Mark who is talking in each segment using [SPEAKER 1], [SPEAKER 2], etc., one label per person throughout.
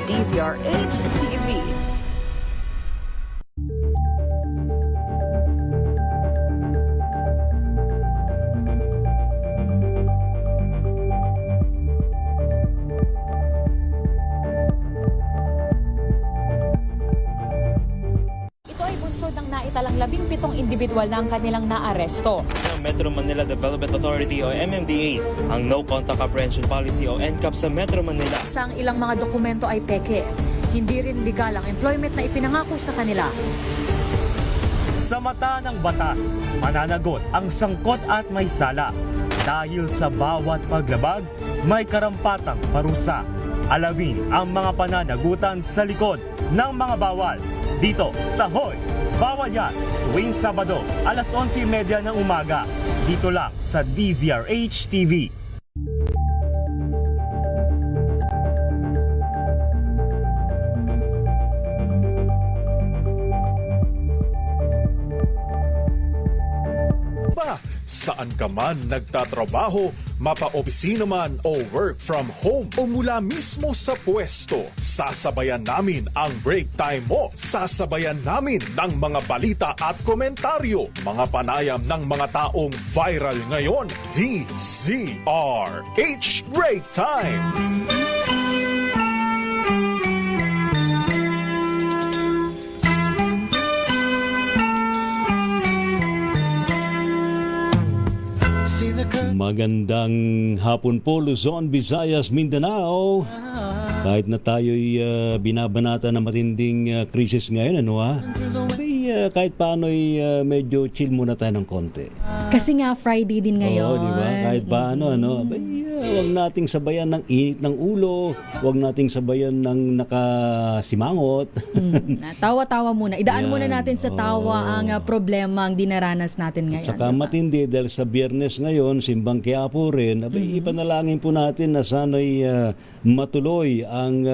[SPEAKER 1] DZRH TV.
[SPEAKER 2] Ng naitalang 17 individual na ang kanilang naaresto.
[SPEAKER 3] Ng Metro Manila Development Authority o MMDA ang No Contact Apprehension Policy o NCAP sa Metro Manila.
[SPEAKER 2] Sa ang ilang mga dokumento ay peke. Hindi rin legal ang employment na ipinangako sa kanila.
[SPEAKER 4] Sa mata ng batas, mananagot ang sangkot at may sala. Dahil sa bawat paglabag, may karampatang parusa. Alamin ang mga pananagutan sa likod ng mga bawal. Dito sa Hoy! Bawal yan! Tuwing Sabado, alas 11:30 ng umaga. Dito lang sa DZRH TV.
[SPEAKER 5] Saan ka man nagtatrabaho, mapa-opisina man o work from home o mula mismo sa pwesto, sasabayan namin ang break time mo. Sasabayan namin ng mga balita at komentaryo, mga panayam ng mga taong viral ngayon. DZRH Break Time!
[SPEAKER 6] Magandang hapon po, Luzon, Visayas, Mindanao. Kahit na tayo'y binabanata ng matinding krisis ngayon, ano ha? Kahit paano'y medyo chill muna tayo ng konti.
[SPEAKER 7] Kasi nga Friday din ngayon.
[SPEAKER 6] Oo, di ba? Kahit paano, ano? Huwag nating sabayan ng init ng ulo, huwag nating sabayan ng nakasimangot.
[SPEAKER 7] Tawa-tawa muna. Idaan
[SPEAKER 6] Yan,
[SPEAKER 7] muna natin sa tawa ang problema ang dinaranas natin ngayon.
[SPEAKER 6] Saka matindi dahil sa Biyernes ngayon, Simbang Quiapo rin, ipanalangin po natin na sana'y matuloy ang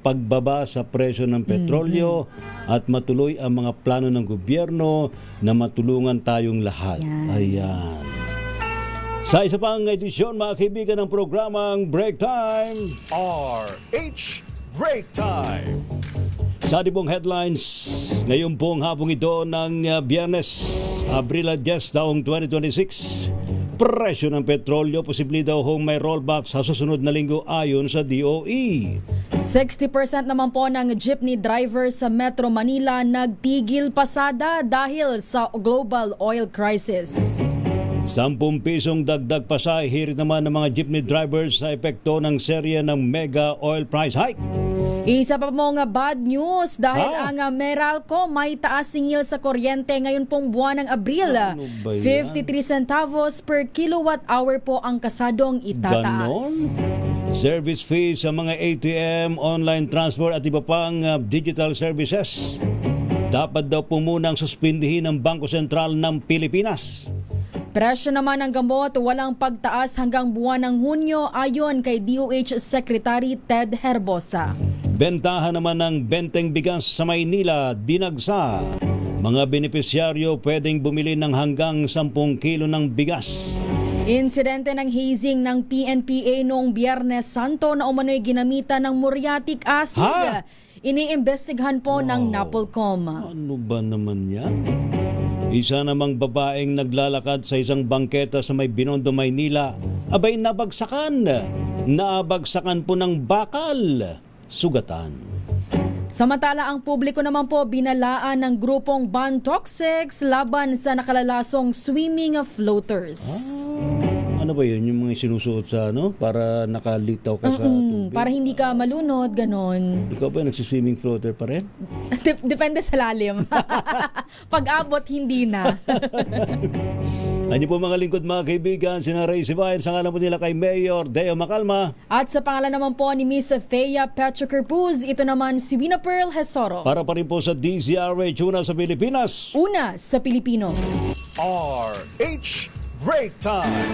[SPEAKER 6] pagbaba sa presyo ng petrolyo at matuloy ang mga plano ng gobyerno na matulungan tayong lahat. Ayan. Sa isa pang edisyon, mga kaibigan, ng programang Break Time.
[SPEAKER 5] RH Break Time!
[SPEAKER 6] Sa atibong headlines, ngayon pong hapong ito ng Biyernes, Abril 10, taong 2026. Presyo ng petrolyo, posible daw hong may rollback sa susunod na linggo ayon sa DOE.
[SPEAKER 7] 60% naman po ng jeepney drivers sa Metro Manila nagtigil pasada dahil sa global oil crisis.
[SPEAKER 6] 10 pisong dagdag pasahe hirit naman ng mga jeepney drivers sa epekto ng serye ng mega oil price hike.
[SPEAKER 7] Isa pa po nga bad news dahil ang Meralco may taas singil sa kuryente ngayon pong buwan ng Abril.
[SPEAKER 6] Ano ba yan?
[SPEAKER 7] 53 centavos per kilowatt hour po ang kasadong itataas.
[SPEAKER 6] Ganon? Service fees sa mga ATM, online transfer at iba pang digital services. Dapat daw po munang suspindihin ng Bangko Sentral ng Pilipinas.
[SPEAKER 7] Presyo naman ng gamot, walang pagtaas hanggang buwan ng Hunyo ayon kay DOH Secretary Ted Herbosa.
[SPEAKER 6] Bentahan naman ng benteng bigas sa Maynila, dinagsa. Mga benepisyaryo pwedeng bumili ng hanggang 10 kilo ng bigas.
[SPEAKER 7] Insidente ng hazing ng PNPA noong Biyernes Santo na umano'y ginamitan ng muriatic acid. Iniimbestigahan po ng NAPOLCOM.
[SPEAKER 6] Ano ba naman yan? Isa namang babaeng naglalakad sa isang bangketa sa may Binondo, Maynila, abay nabagsakan. Nabagsakan po ng bakal. Sugatan.
[SPEAKER 7] Samantala, ang publiko naman po binalaan ng grupong Ban Toxics laban sa nakalalasong swimming floaters.
[SPEAKER 6] Ano ba yun? Yung mga sinusuot sa para nakalitaw ka sa tubig?
[SPEAKER 7] Para hindi ka malunod, ganon.
[SPEAKER 6] Ikaw ba nagsiswimming floater pa rin?
[SPEAKER 7] Depende sa lalim. Pag-abot, hindi na.
[SPEAKER 6] Ano po mga lingkod, mga kaibigan, sina Ray Sibayan, sa ngalan po nila kay Mayor Deo Macalma.
[SPEAKER 7] At sa pangalan naman po ni Miss Thea Petrocarpuz, ito naman si Wina Pearl Hesoro.
[SPEAKER 6] Para pa rin po sa DZRH, una sa Pilipinas.
[SPEAKER 7] Una sa Pilipino.
[SPEAKER 5] RH Break Time!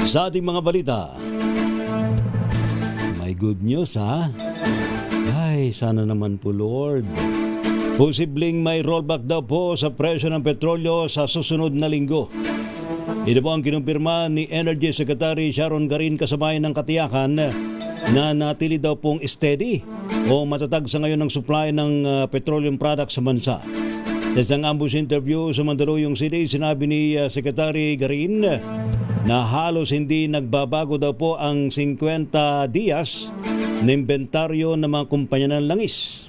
[SPEAKER 6] Sa ating mga balita, may good news ha? Ay, sana naman po Lord. Posibleng may rollback daw po sa presyo ng petrolyo sa susunod na linggo. Ito po ang kinumpirma ni Energy Secretary Sharon Garin kasabay ng katiyakan na natili daw pong steady o matatag sa ngayon ng supply ng petroleum products sa bansa. Sa isang ambush interview sa Mandaluyong City, sinabi ni Secretary Garin na halos hindi nagbabago daw po ang 50 días na inventaryo ng mga kumpanya ng langis.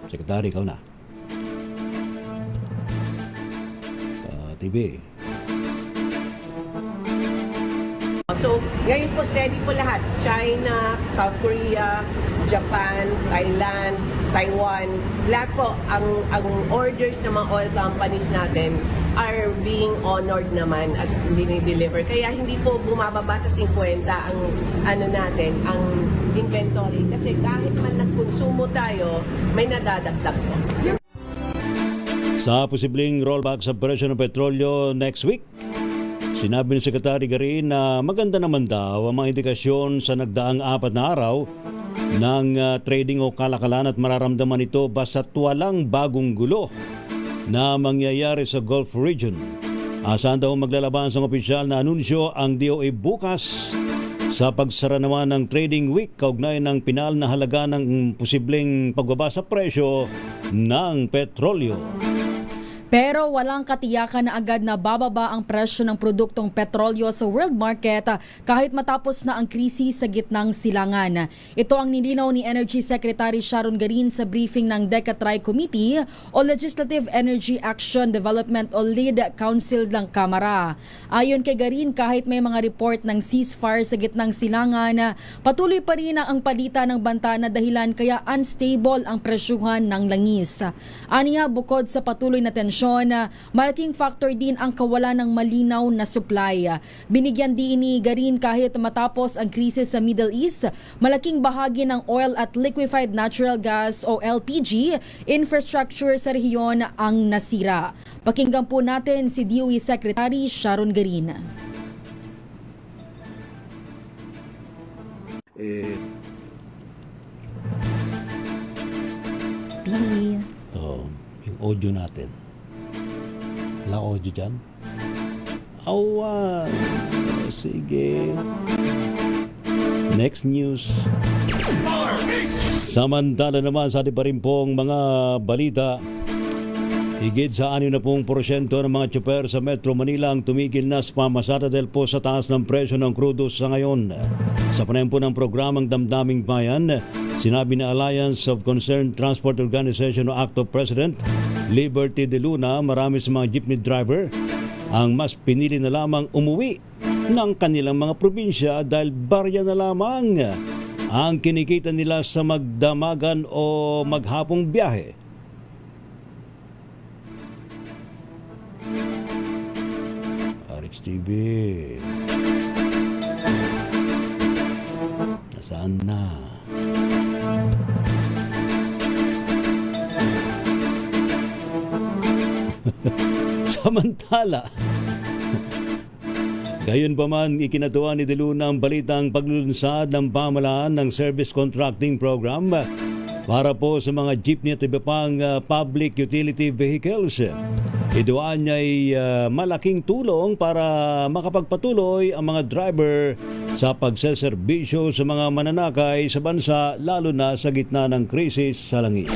[SPEAKER 6] Secretary, ikaw na. TV.
[SPEAKER 8] So, ngayon po steady po lahat. China, South Korea, Japan, Thailand, Taiwan. Lahat po, ang orders ng mga oil companies natin are being honored naman at dinideliver. Kaya hindi po bumababa sa 50 ang ang inventory. Kasi kahit man nagkonsumo tayo, may nadadagdag po.
[SPEAKER 6] Sa posibleng rollback sa presyo ng petrolyo next week, sinabi ni Secretary Garin na maganda naman daw ang mga indikasyon sa nagdaang 4 na araw ng trading o kalakalan at mararamdaman ito basta't walang bagong gulo na mangyayari sa Gulf region. Asahan daw maglalabas ang opisyal na anunsyo ang DOE bukas sa pagsara naman ng trading week kaugnay ng pinal na halaga ng posibleng pagbaba sa presyo ng petrolyo.
[SPEAKER 7] Pero walang katiyakan na agad na bababa ang presyo ng produktong petrolyo sa world market kahit matapos na ang krisis sa gitnang silangan. Ito ang nilinaw ni Energy Secretary Sharon Garin sa briefing ng DECA-TRI Committee o Legislative Energy Action Development o LEAD Council ng Kamara. Ayon kay Garin, kahit may mga report ng ceasefire sa gitnang silangan, patuloy pa rin ang palita ng banta na dahilan kaya unstable ang presyuhan ng langis. Aniya, bukod sa patuloy na tensyon, malaking factor din ang kawalan ng malinaw na supply. Binigyan din ni Garin kahit matapos ang krisis sa Middle East, malaking bahagi ng oil at liquefied natural gas o LPG infrastructure sa rehiyon ang nasira. Pakinggan po natin si DOE Secretary Sharon Garin.
[SPEAKER 6] Ito, yung audio natin. Wala audio dyan? Awan! Sige. Next news. Samantala naman sa ating pa rin pong mga balita, higit sa 60% ng mga tsuper sa Metro Manila ang tumigil na sa pamasada dahil po sa taas ng presyo ng crudo sa ngayon. Sa panayam po ng programang Damdaming Bayan, sinabi na Alliance of Concerned Transport Organization o ACTO President Liberty de Luna, marami sa mga jeepney driver ang mas pinili na lamang umuwi ng kanilang mga probinsya dahil barya na lamang ang kinikita nila sa magdamagan o maghapong biyahe. RXTV. Nasaan na? Samantala, gayon pa man ikinatuwa ni De Luna ang balitang paglulunsad ng pamahalaan ng Service Contracting Program para po sa mga jeepney at iba pang public utility vehicles. Iduan niya ay malaking tulong para makapagpatuloy ang mga driver sa pagseserbisyo sa mga mananakay sa bansa lalo na sa gitna ng krisis sa langis.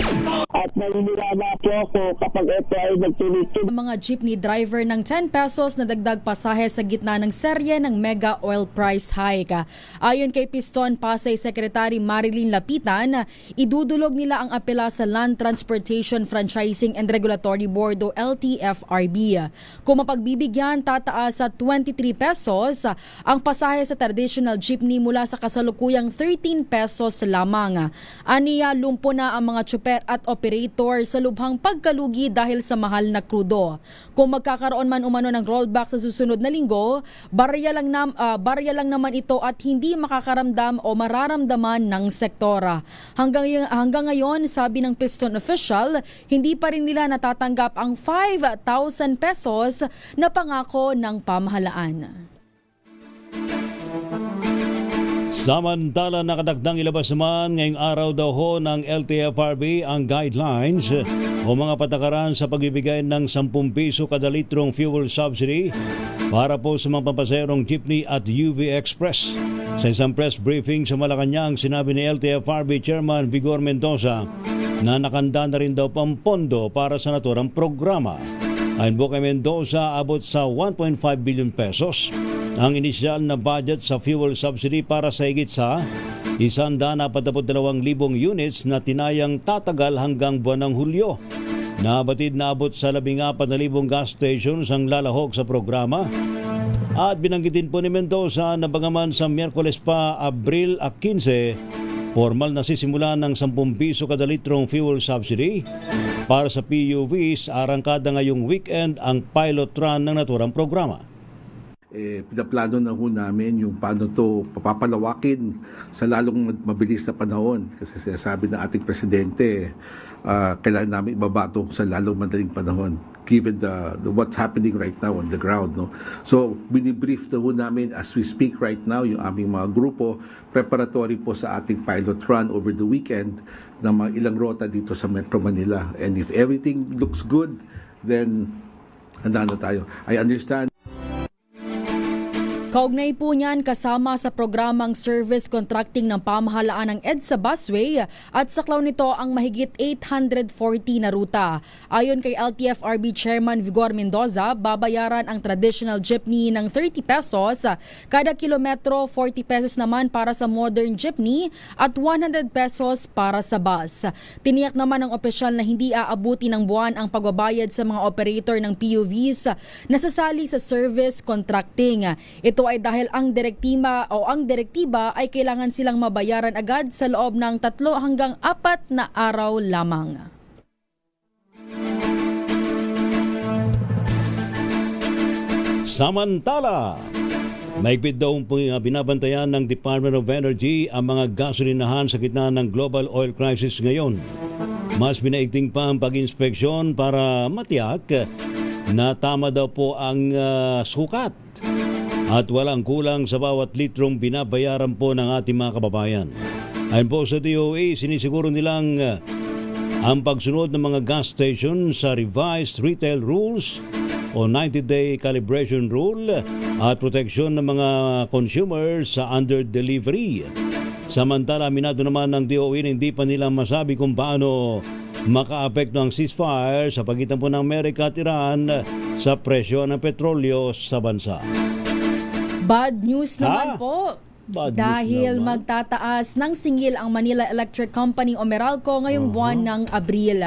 [SPEAKER 9] At naniniwala po ako kapag ito ay nagtuloy-tuloy.
[SPEAKER 7] Ang mga jeepney driver ng 10 pesos na dagdag pasahe sa gitna ng serye ng mega oil price hike. Ayon kay Piston Pasay Secretary Marilyn Lapitan, idudulog nila ang apela sa Land Transportation Franchising and Regulatory Board o LTFRB. Kung mapagbibigyan, tataas sa 23 pesos ang pasahe sa traditional jeepney mula sa kasalukuyang 13 pesos lamang. Aniya, lumpo na ang mga tsuper at operator sa lubhang pagkalugi dahil sa mahal na krudo. Kung magkakaroon man umano ng rollback sa susunod na linggo, barya lang naman ito at hindi makakaramdam o mararamdaman ng sektora. Hanggang ngayon, sabi ng Piston official, hindi pa rin nila natatanggap ang 5,000 pesos na pangako ng pamahalaan.
[SPEAKER 6] Samantala, nakadagdang ilabas naman ngayong araw daw ho ng LTFRB ang guidelines o mga patakaran sa pagbibigay ng 10 piso kada litrong fuel subsidy para po sa mga pampaserong jeepney at UV Express. Sa isang press briefing sa Malacanang, sinabi ni LTFRB Chairman Vigor Mendoza na nakanda na rin daw pang pondo para sa naturang programa. Ayon po kay Mendoza, abot sa 1.5 billion pesos ang inisyal na budget sa fuel subsidy para sa higit sa 142,000 units na tinayang tatagal hanggang buwan ng Hulyo. Nabatid na abot sa 14,000 gas stations ang lalahok sa programa. At binanggitin po ni Mendoza na bagaman sa Miyerkules pa, Abril 15, formal na sisimula ng 10 piso kada litrong fuel subsidy para sa PUVs. Arangkada ngayong weekend ang pilot run ng naturang programa.
[SPEAKER 10] Pinaplano na ho namin yung paano to papapalawakin sa lalong mabilis na panahon. Kasi sinasabi ng ating presidente, kailangan namin ibaba ito sa lalong madaling panahon given the what's happening right now on the ground. No? So, binibrief na ho namin as we speak right now yung aming mga grupo preparatory po sa ating pilot run over the weekend ng mga ilang rota dito sa Metro Manila. And if everything looks good, then handa na tayo. I understand.
[SPEAKER 7] Kaugnay po niyan kasama sa programang service contracting ng pamahalaan ng EDSA Busway at saklaw nito ang mahigit 840 na ruta. Ayon kay LTFRB Chairman Vigor Mendoza, babayaran ang traditional jeepney ng 30 pesos kada kilometro, 40 pesos naman para sa modern jeepney at 100 pesos para sa bus. Tiniyak naman ng opisyal na hindi aabuti ng buwan ang pagbabayad sa mga operator ng PUVs na sasali sa service contracting. Ito ay dahil ang direktiba ay kailangan silang mabayaran agad sa loob ng 3 hanggang 4 na araw lamang.
[SPEAKER 6] Samantala, mahigpit daw po binabantayan ng Department of Energy ang mga gasolinahan sa gitna ng global oil crisis ngayon. Mas binaigting pa ang pag-inspeksyon para matiyak na tama daw po ang sukat at walang kulang sa bawat litrong binabayaran po ng ating mga kababayan. Ayon po sa DOE, sinisiguro nilang ang pagsunod ng mga gas station sa revised retail rules o 90-day calibration rule at proteksyon ng mga consumers sa under-delivery. Samantala, minado naman ng DOE na hindi pa nila masabi kung paano makaapekto ang ceasefire sa pagitan po ng Amerika at Iran sa presyo ng petrolyo sa bansa.
[SPEAKER 7] Bad news naman po.
[SPEAKER 6] Bad
[SPEAKER 7] Dahil
[SPEAKER 6] news naman.
[SPEAKER 7] magtataas ng singil ang Manila Electric Company o Meralco ngayong buwan ng Abril.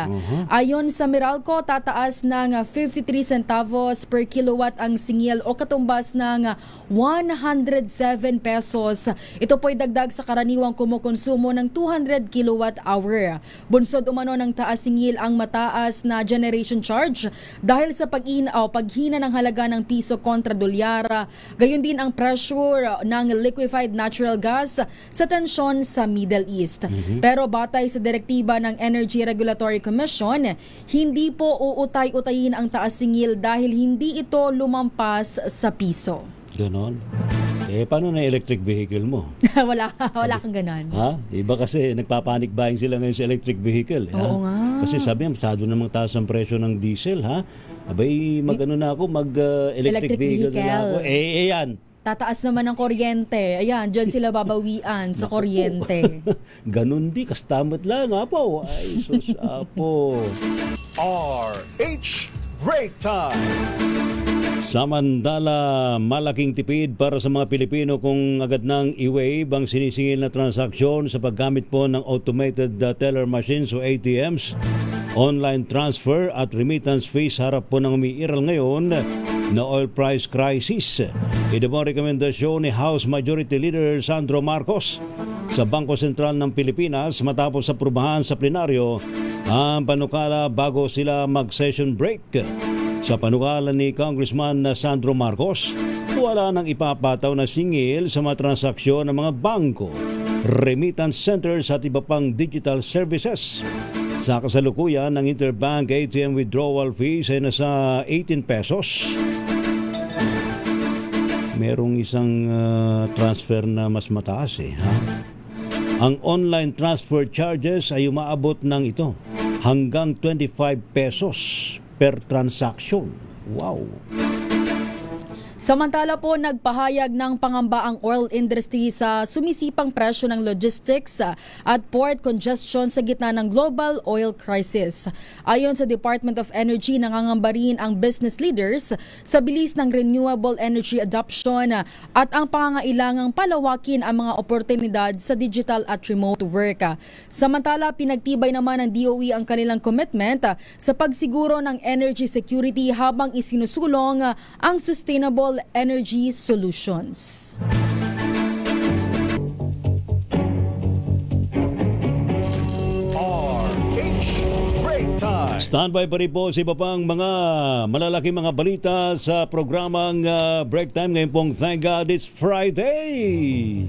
[SPEAKER 7] Ayon sa Meralco, tataas ng 53 centavos per kilowatt ang singil o katumbas ng 107 pesos. Ito po'y dagdag sa karaniwang kumukonsumo ng 200 kilowatt hour. Bunsod umano ng taas singil ang mataas na generation charge dahil sa paghina ng halaga ng piso kontra dolyar. Gayon din ang pressure ng liquefied natural gas sa tensyon sa Middle East. Pero batay sa direktiba ng Energy Regulatory Commission, hindi po uutay-utayin ang taas singil dahil hindi ito lumampas sa piso.
[SPEAKER 6] Ganon. Paano na electric vehicle mo?
[SPEAKER 7] wala kang ganon.
[SPEAKER 6] Ha? Iba kasi nagpapanik buying sila ngayon sa electric vehicle.
[SPEAKER 7] Oo nga.
[SPEAKER 6] Kasi sabi, masyado namang taas ang presyo ng diesel, ha? Abay, electric vehicle na ako. Yan.
[SPEAKER 7] Tataas naman ang kuryente. Ayan, dyan sila babawian sa kuryente.
[SPEAKER 6] Ganun di, kastamot lang, apo. Ay, sus, apo.
[SPEAKER 5] RH Break Time.
[SPEAKER 6] Samantala, malaking tipid para sa mga Pilipino kung agad nang i-waive ang sinisingil na transaksyon sa paggamit po ng automated teller machines o ATMs, online transfer at remittance fees harap po ng umiiral ngayon na oil price crisis. Ito po ang rekomendasyon ni House Majority Leader Sandro Marcos sa Bangko Sentral ng Pilipinas matapos aprubahan sa plenaryo ang panukala bago sila mag-session break. Sa panukala ni Congressman Sandro Marcos, wala nang ipapataw na singil sa mga transaksyon ng mga bangko, remittance centers at iba pang digital services. Sa kasalukuyan, ang interbank ATM withdrawal fees ay nasa 18 pesos. merong isang transfer na mas mataas ha? Ang online transfer charges ay umaabot ng ito hanggang 25 pesos per transaction. Wow!
[SPEAKER 7] Samantala po, nagpahayag ng pangamba ang oil industry sa sumisipang presyo ng logistics at port congestion sa gitna ng global oil crisis. Ayon sa Department of Energy, nangangamba rin ang business leaders sa bilis ng renewable energy adoption at ang pangangailangang palawakin ang mga oportunidad sa digital at remote work. Samantala, pinagtibay naman ng DOE ang kanilang commitment sa pagsiguro ng energy security habang isinusulong ang sustainable energy solutions.
[SPEAKER 5] RH Break Time.
[SPEAKER 6] Standby pa rin po sa iba pang mga malalaking mga balita sa programang Break Time. Ngayon pong thank God it's Friday.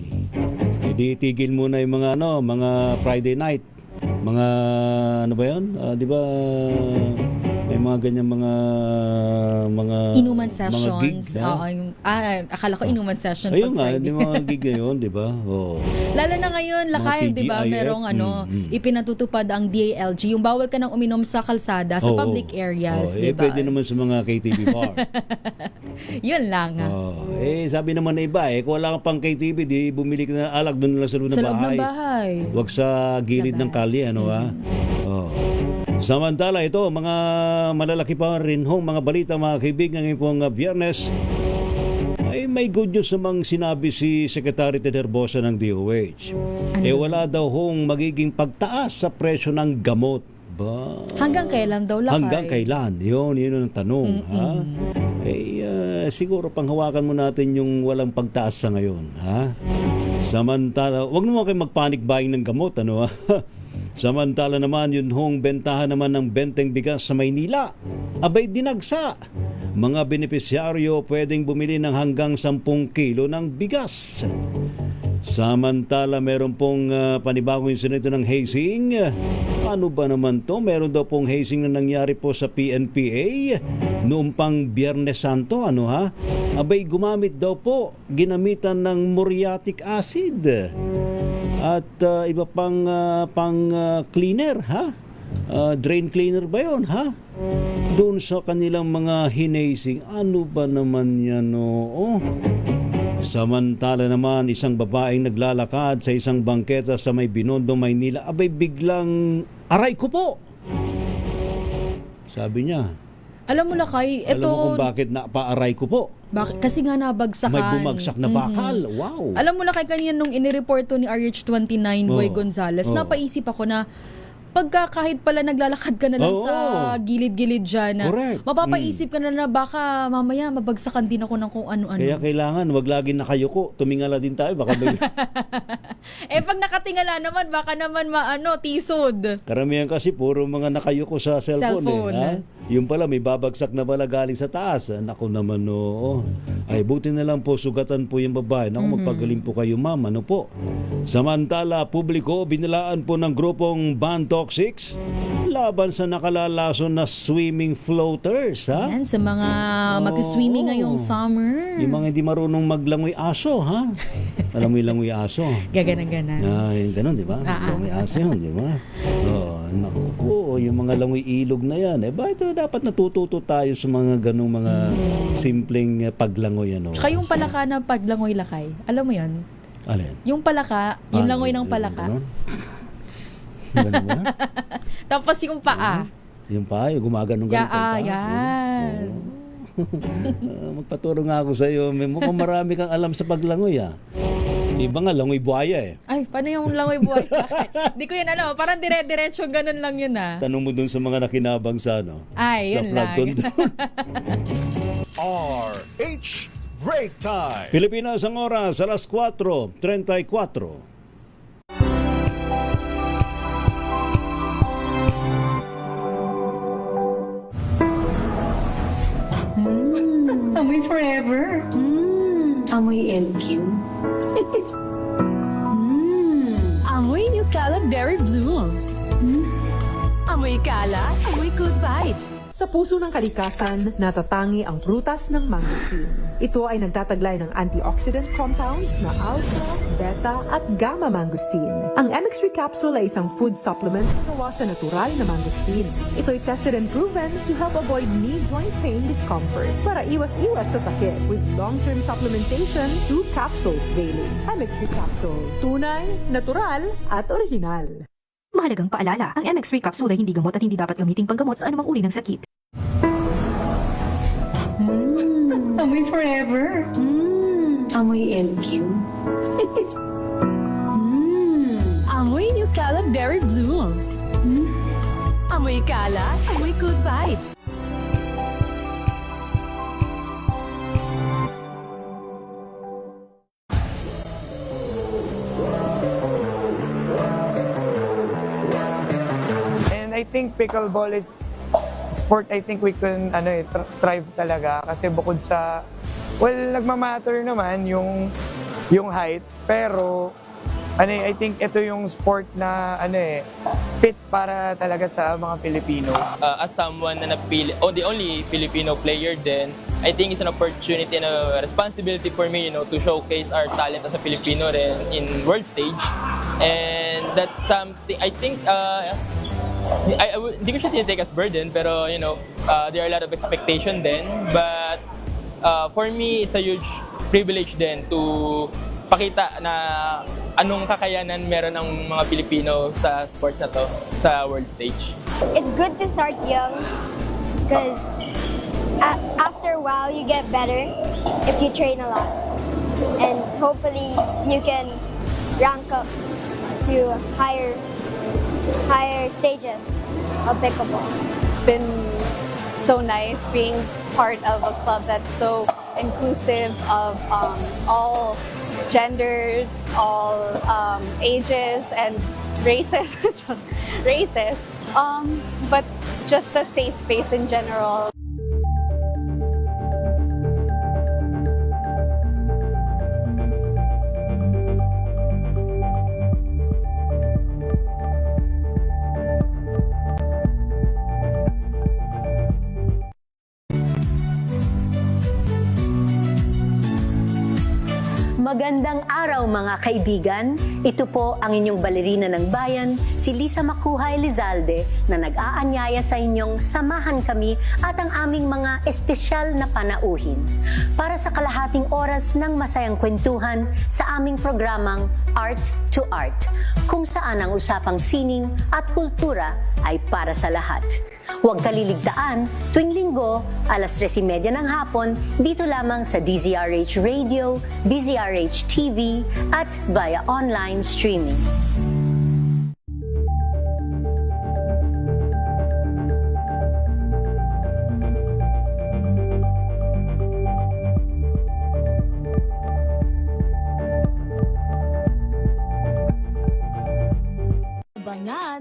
[SPEAKER 6] Hindi tigil muna yung mga mga Friday night. Mga ano ba 'yon? 'Di ba may mga ganyan mga
[SPEAKER 7] inuman sessions.
[SPEAKER 6] Mga gig,
[SPEAKER 7] Oo, akala ko inuman session
[SPEAKER 6] ayun
[SPEAKER 7] pag
[SPEAKER 6] nga,
[SPEAKER 7] Friday.
[SPEAKER 6] yung mga gig ngayon, 'di ba? Oh.
[SPEAKER 7] Lalo na ngayon, Lakay,
[SPEAKER 6] Mga
[SPEAKER 7] 'di ba?
[SPEAKER 6] TGIF,
[SPEAKER 7] Merong ipinatutupad ang DALG, yung bawal ka nang uminom sa kalsada, sa public areas, 'di ba?
[SPEAKER 6] Pwede naman sa mga KTV bar.
[SPEAKER 7] Yun lang.
[SPEAKER 6] Sabi naman na iba, kung wala kang pang KTV, di bumili ka na alag doon lang sa loob ng
[SPEAKER 7] Sa loob
[SPEAKER 6] bahay.
[SPEAKER 7] ng bahay.
[SPEAKER 6] Huwag sa gilid ng kalye, Samantala ito, mga malalaki pa rin mga balita, mga kaibigan, ngayon pong Biyernes, ay may good news namang sinabi si Secretary Ted Herbosa ng DOH. Wala daw magiging pagtaas sa presyo ng gamot. Ba?
[SPEAKER 7] Hanggang kailan daw, Lakay?
[SPEAKER 6] Hanggang kailan? Yun ang tanong. Ha? Siguro panghawakan mo natin yung walang pagtaas sa ngayon. Ha? Samantala, wag naman kayo mag-panic buying ng gamot. Samantala naman, yun bentahan naman ng benteng bigas sa Maynila. Abay dinagsa. Mga benepisyaryo pwedeng bumili ng hanggang 10 kilo ng bigas. Samantala, meron pong panibagong insidente ng hazing. Ano ba naman to? Meron daw pong hazing na nangyari po sa PNPA noong pang Biyernes Santo. Abay gumamit daw po, ginamitan ng muriatic acid. At iba pang cleaner, drain cleaner ba yun, doon sa kanilang mga hinasing. Ano ba naman yan, Samantala naman, isang babaeng naglalakad sa isang bangketa sa may Binondo, Maynila. Abay biglang, aray ko po! Sabi niya.
[SPEAKER 7] Alam mo, Lakay, ito...
[SPEAKER 6] Alam mo kung bakit napaaray ko po?
[SPEAKER 7] Kasi nga nabagsakan.
[SPEAKER 6] May bumagsak na bakal. Wow!
[SPEAKER 7] Alam mo, Lakay, kanina nung inireport to ni RH29 Boy Gonzales, napaisip ako na kahit pala naglalakad ka na lang sa gilid-gilid dyan, mapapaisip ka na baka mamaya mabagsakan din ako ng kung ano-ano.
[SPEAKER 6] Kaya kailangan, wag lagi nakayuko. Tumingala din tayo. Baka may...
[SPEAKER 7] pag nakatingala naman, baka naman tisod.
[SPEAKER 6] Karamihan kasi puro mga nakayuko sa cellphone. Yung pala, may babagsak na pala galing sa taas. Naku naman, Ay, buti na lang po, sugatan po yung babae. Naku, magpagaling po kayo, ma'am. Ano po? Samantala, publiko, binilaan po ng grupong Band Toxics laban sa nakalalason na swimming floaters,
[SPEAKER 7] Yan, sa mga mag-swimming ngayong summer.
[SPEAKER 6] Yung mga hindi marunong maglangoy aso, Alam mo yung langoy aso?
[SPEAKER 7] Gaganan-ganan.
[SPEAKER 6] Yung ganun, di ba? Langoy aso yun, di ba? Naku po, yung mga langoy ilog na yan. Bakit dapat natututo tayo sa mga ganung mga simpleng paglangoy,
[SPEAKER 7] Tsaka yung palaka ng paglangoy, Lakay. Alam mo yun?
[SPEAKER 6] Alin?
[SPEAKER 7] Yung palaka, yung langoy ng palaka.
[SPEAKER 6] Ganun ba?
[SPEAKER 7] Tapos yung paa.
[SPEAKER 6] Yung paa, yung gumaganong ganun.
[SPEAKER 7] Yan.
[SPEAKER 6] Magpaturo nga ako sa iyo. Mukhang marami kang alam sa paglangoy, Iba nga, langoy buhaya
[SPEAKER 7] Ay, paano yung langoy buhay? Di ko yan alam. Parang dire-diretso, ganun lang yun
[SPEAKER 6] Tanong mo dun sa mga nakinabang sa
[SPEAKER 7] Ay,
[SPEAKER 6] sa
[SPEAKER 7] yun
[SPEAKER 6] flood
[SPEAKER 7] lang.
[SPEAKER 6] control.
[SPEAKER 5] RH Break Time.
[SPEAKER 6] Pilipinas ang oras, alas 4:34.
[SPEAKER 1] Amoy forever. Amoy LQ. Amoy New Calaberry Blooms. Amoy
[SPEAKER 2] Amoy kalat, amoy good vibes.
[SPEAKER 11] Sa puso ng kalikasan, natatangi ang prutas ng mangosteen. Ito ay nagtataglay ng antioxidant compounds na alpha, beta at gamma mangosteen. Ang MX3 capsule ay isang food supplement na gawa sa natural na mangosteen. Ito ay tested and proven to help avoid knee joint pain discomfort para iwas-iwas sa sakit with long-term supplementation 2 capsules daily. MX3 capsule. Tunay, natural at original.
[SPEAKER 12] Mahalagang paalala, ang MX3 capsule ay hindi gamot at hindi dapat gamiting panggamot sa anumang uri ng sakit.
[SPEAKER 1] Amoy forever. Amoy LQ.
[SPEAKER 2] Amoy New Kalat Berry Blooms. Amoy kalat, amoy good vibes.
[SPEAKER 13] I think pickleball is sport I think we can thrive talaga kasi bukod sa nagmamatter naman yung height pero I think ito yung sport na fit para talaga sa mga Pilipino.
[SPEAKER 14] As someone na the only Filipino player then I think it's an opportunity and a responsibility for me, to showcase our talent as a Filipino rin in world stage. And that's something I think hindi ko siya tinitake as burden, pero there are a lot of expectation then. But for me, it's a huge privilege then to pakita na anong kakayanan meron ang mga Pilipino sa sports na to, sa world stage.
[SPEAKER 15] It's good to start young because after a while you get better if you train a lot. And hopefully you can rank up to higher stages of pickleball.
[SPEAKER 16] It's been so nice being part of a club that's so inclusive of all genders, all ages and races, but just a safe space in general.
[SPEAKER 17] Magandang araw mga kaibigan. Ito po ang inyong balerina ng bayan, si Lisa Makuha Elizalde, na nag-aanyaya sa inyong samahan kami at ang aming mga espesyal na panauhin para sa kalahating oras ng masayang kwentuhan sa aming programang Art to Art, kung saan ang usapang sining at kultura ay para sa lahat. Huwag kaliligtaan, tuwing linggo, alas 3:30 ng hapon, dito lamang sa DZRH Radio, DZRH TV, at via online streaming.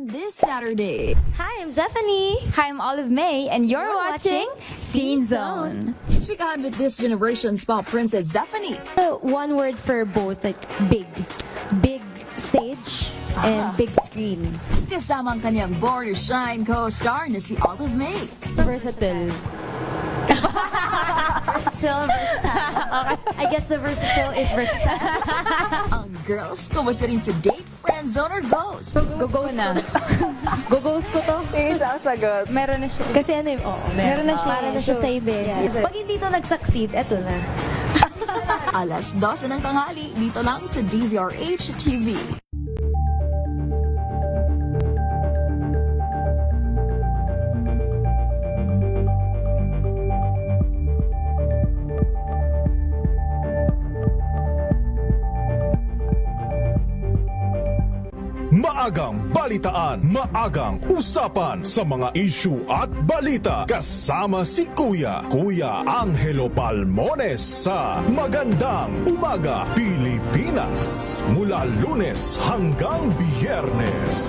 [SPEAKER 2] This Saturday. Hi, I'm Zephanie. Hi, I'm Olive May, and you're watching Scene Zone. Chikahan with this generation's pop princess Zephanie.
[SPEAKER 18] One word for both, like big. Big stage and big screen.
[SPEAKER 2] Kasama ang kanyang Born to Shine co-star na si Olive May.
[SPEAKER 18] Versatile. Versatile. Okay. I guess the versatile is versatile.
[SPEAKER 2] Ang girls, kumusta rin sa date, friend zone, or ghost?
[SPEAKER 18] Go na. Go-ghost ko to.
[SPEAKER 13] Isa ang sagot.
[SPEAKER 18] Meron na siya. Kasi meron na siya. Para na siya sa ibis. Pag hindi to nag-succeed, eto na.
[SPEAKER 2] Alas 12 ng tanghali, dito lang sa DZRH TV.
[SPEAKER 5] Maagang balitaan, maagang usapan sa mga issue at balita. Kasama si Kuya Angelo Palmones sa Magandang Umaga Pilipinas. Mula Lunes hanggang Biyernes.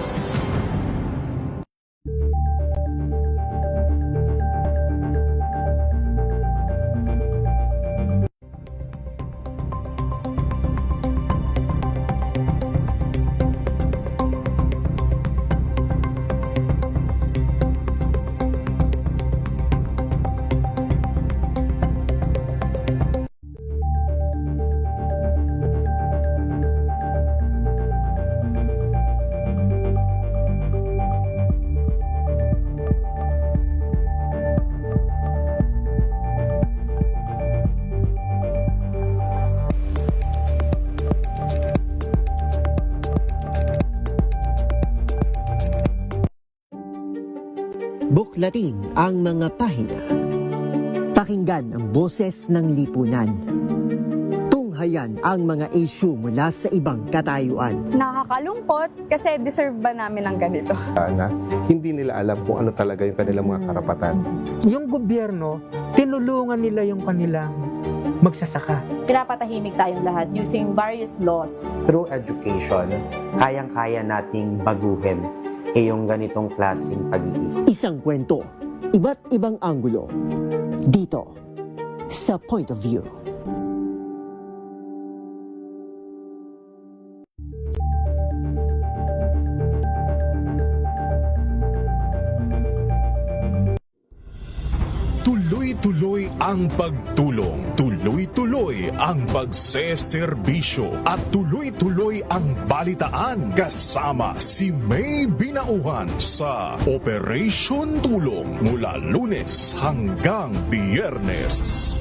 [SPEAKER 19] Buklatin ang mga pahina. Pakinggan ang boses ng lipunan. Tunghayan ang mga issue mula sa ibang katayuan.
[SPEAKER 16] Nakakalungkot kasi deserve ba namin ng ganito?
[SPEAKER 20] Na hindi nila alam kung ano talaga yung kanilang mga karapatan.
[SPEAKER 21] Yung gobyerno, tinulungan nila yung kanilang magsasaka.
[SPEAKER 22] Pinapatahimik tayong lahat using various laws.
[SPEAKER 23] Through education, kayang-kaya nating baguhin yung ganitong klaseng pag-iisip.
[SPEAKER 19] Isang kwento, iba't ibang anggulo. Dito, sa Point of View.
[SPEAKER 5] Tuloy-tuloy ang pagtulong, tuloy-tuloy ang pagseserbisyo at tuloy-tuloy ang balitaan kasama si May Binauhan sa Operation Tulong mula Lunes hanggang Biyernes.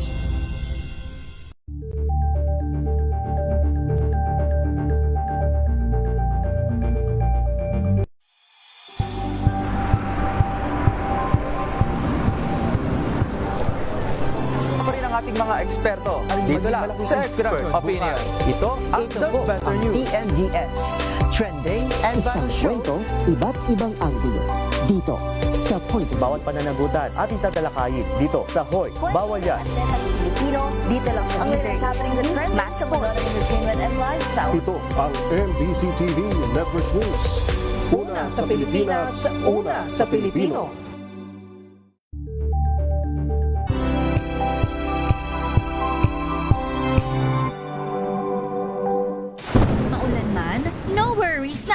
[SPEAKER 24] Mga eksperto dito lang sa Expert Opinion. Ito ang The Better News.
[SPEAKER 19] TNDS, trending and isang kwento, iba't ibang anggulo. Dito sa Point of View.
[SPEAKER 4] Bawat pananagutan ating tatalakayin dito sa Hoy. Bawal yan.
[SPEAKER 2] Filipino, dito lang sa News happenings and trends, match of entertainment and lifestyle.
[SPEAKER 5] Ito ang MBC TV Network News. Una sa Pilipinas, una sa Pilipino.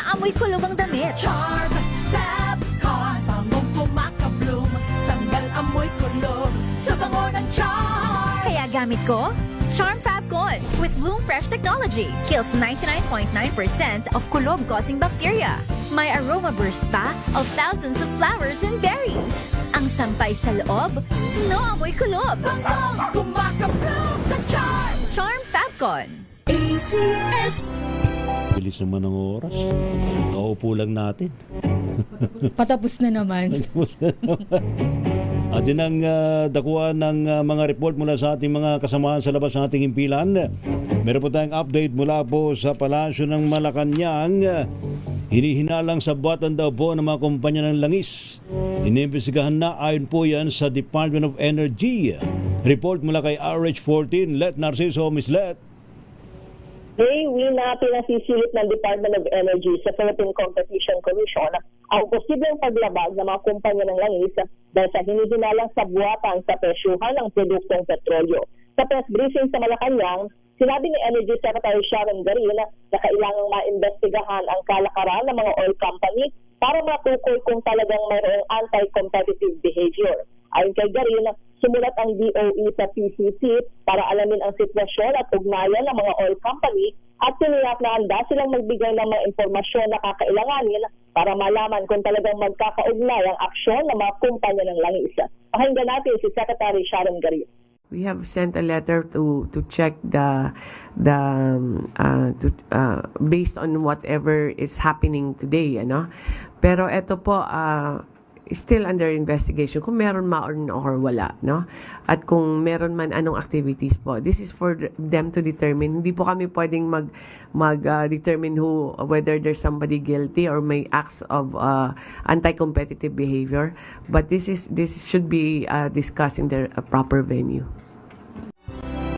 [SPEAKER 2] Amoy kulob ang damit.
[SPEAKER 25] Charm Fabcon, bangong pumakabloom, tanggal amoy kulob sa bango ng Charm.
[SPEAKER 2] Kaya gamit ko, Charm Fabcon with Bloom Fresh technology. Kills 99.9% of kulob-causing bacteria. May aroma burst pa of thousands of flowers and berries. Ang sampay sa loob, no amoy kulob.
[SPEAKER 25] Bangong pumakabloom sa Charm.
[SPEAKER 2] Charm Fabcon.
[SPEAKER 25] ACS.
[SPEAKER 6] Bilis naman ng oras. Kaupo lang natin.
[SPEAKER 7] Patapos na naman.
[SPEAKER 6] At yun ang dakuan ng mga report mula sa ating mga kasamahan sa labas ng ating impilan. Meron po tayong update mula po sa Palasyo ng Malacanang. Hinihinalang sa buwatan daw po ng mga kumpanya ng langis. Inimbestigahan na ayon po yan sa Department of Energy. Report mula kay RH14, Let Narciso, Miss Let.
[SPEAKER 26] Na pinasisilit ng Department of Energy sa Philippine Competition Commission ang posibleng paglabag ng mga kumpanya ng langis dahil sa hinihinalang sa buwatan sa presyuhan ng produktong petrolyo. Sa press briefing sa Malacanang, sinabi ni Energy Secretary Sharon Garin na kailangang maimbestigahan ang kalakaran ng mga oil company para matukoy kung talagang mayroong anti-competitive behavior. Ayon kay Garin, sumulat ang DOE sa PCC para alamin ang sitwasyon at ugnayan ng mga oil company at tiniyak na handa silang magbigay ng mga impormasyon na kakailanganin para malaman kung talagang magkakaugnay ang aksyon ng mga kumpanya ng langis. Pakinggan natin si Secretary Sharon Garin.
[SPEAKER 8] We have sent a letter to check based on whatever is happening today, Pero ito po still under investigation kung meron man or wala, At kung meron man anong activities po. This is for them to determine. Hindi po kami pwedeng determine whether there's somebody guilty or may acts of anti-competitive behavior. But this should be discussed in the proper venue.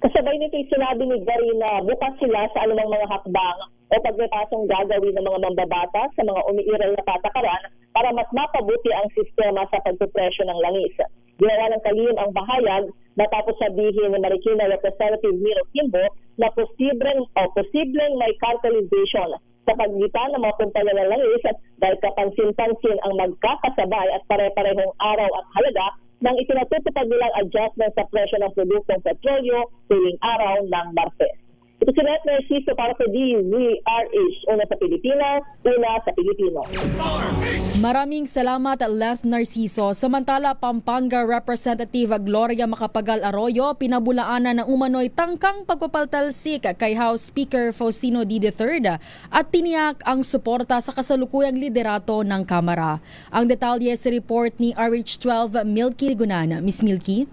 [SPEAKER 26] Kasabay nito sinabi ni Garin na bukas sila sa anumang mga hakbang o pagpapasong gagawin ng mga mambabatas sa mga umiiral na patakaran para mas mapabuti ang sistema sa pagpupresyo ng langis. Ginawa ng kalihim ang bahayag matapos sabihin ni Marikina Representative Miro Kimbo na posibleng may cartelization sa pagitan ng mga kumpanya ng langis dahil kapansin-pansin ang magkakasabay at pare-parehong araw at halaga ng itinatutupad nilang adjustment sa presyo ng produktong petrolyo tuwing araw ng Martes. Ito si Rep. Narciso para sa DZRH. Una sa Pilipinas, una sa Pilipino.
[SPEAKER 7] Maraming salamat, Lef Narciso. Samantala, Pampanga Representative Gloria Macapagal Arroyo pinabulaanan ng umano'y tangkang pagpapaltalsik kay House Speaker Faustino D. III at tiniyak ang suporta sa kasalukuyang liderato ng Kamara. Ang detalye sa report ni RH12 Milky Gunan. Miss Milky?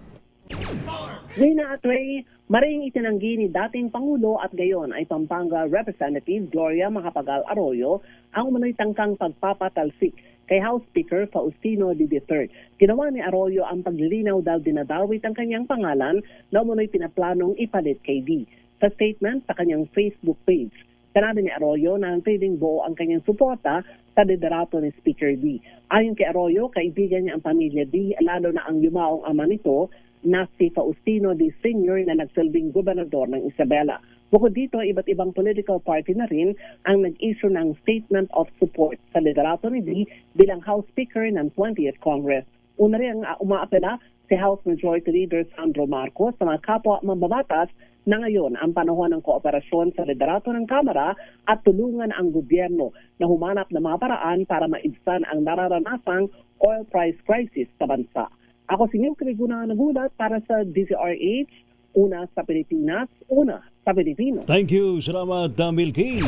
[SPEAKER 1] Rina at Ray, maring itinanggi ni dating Pangulo at gayon ay Pampanga Representative Gloria Macapagal Arroyo ang umano'y tangkang pagpapatalsik kay House Speaker Faustino D. III. Ginawa ni Arroyo ang paglilinaw dahil dinadawit ang kanyang pangalan na umano'y pinaplanong ipalit kay D. Sa statement sa kanyang Facebook page, sinabi ni Arroyo na nantiling buo ang kanyang suporta sa liderato ni Speaker D. Ayon kay Arroyo, kaibigan niya ang pamilya D, lalo na ang yumaong ama nito na si Faustino D. Sr. na nagsilbing gobernador ng Isabela. Bukod dito, iba't ibang political party na rin ang nag-issue ng statement of support sa liderato ni D bilang House Speaker ng 20th Congress. Una rin ang umaapela si House Majority Leader Sandro Marcos sa mga kapwa mambabatas na ngayon ang panahon ng kooperasyon sa liderato ng Kamara at tulungan ang gobyerno na humanap ng mga paraan para maibsan ang nararanasang oil price crisis sa bansa. Ako si Milky Gunan nagulat para sa DZRH, una sa Pilipinas, una sa Pilipino.
[SPEAKER 6] Thank you. Salamat, Milky.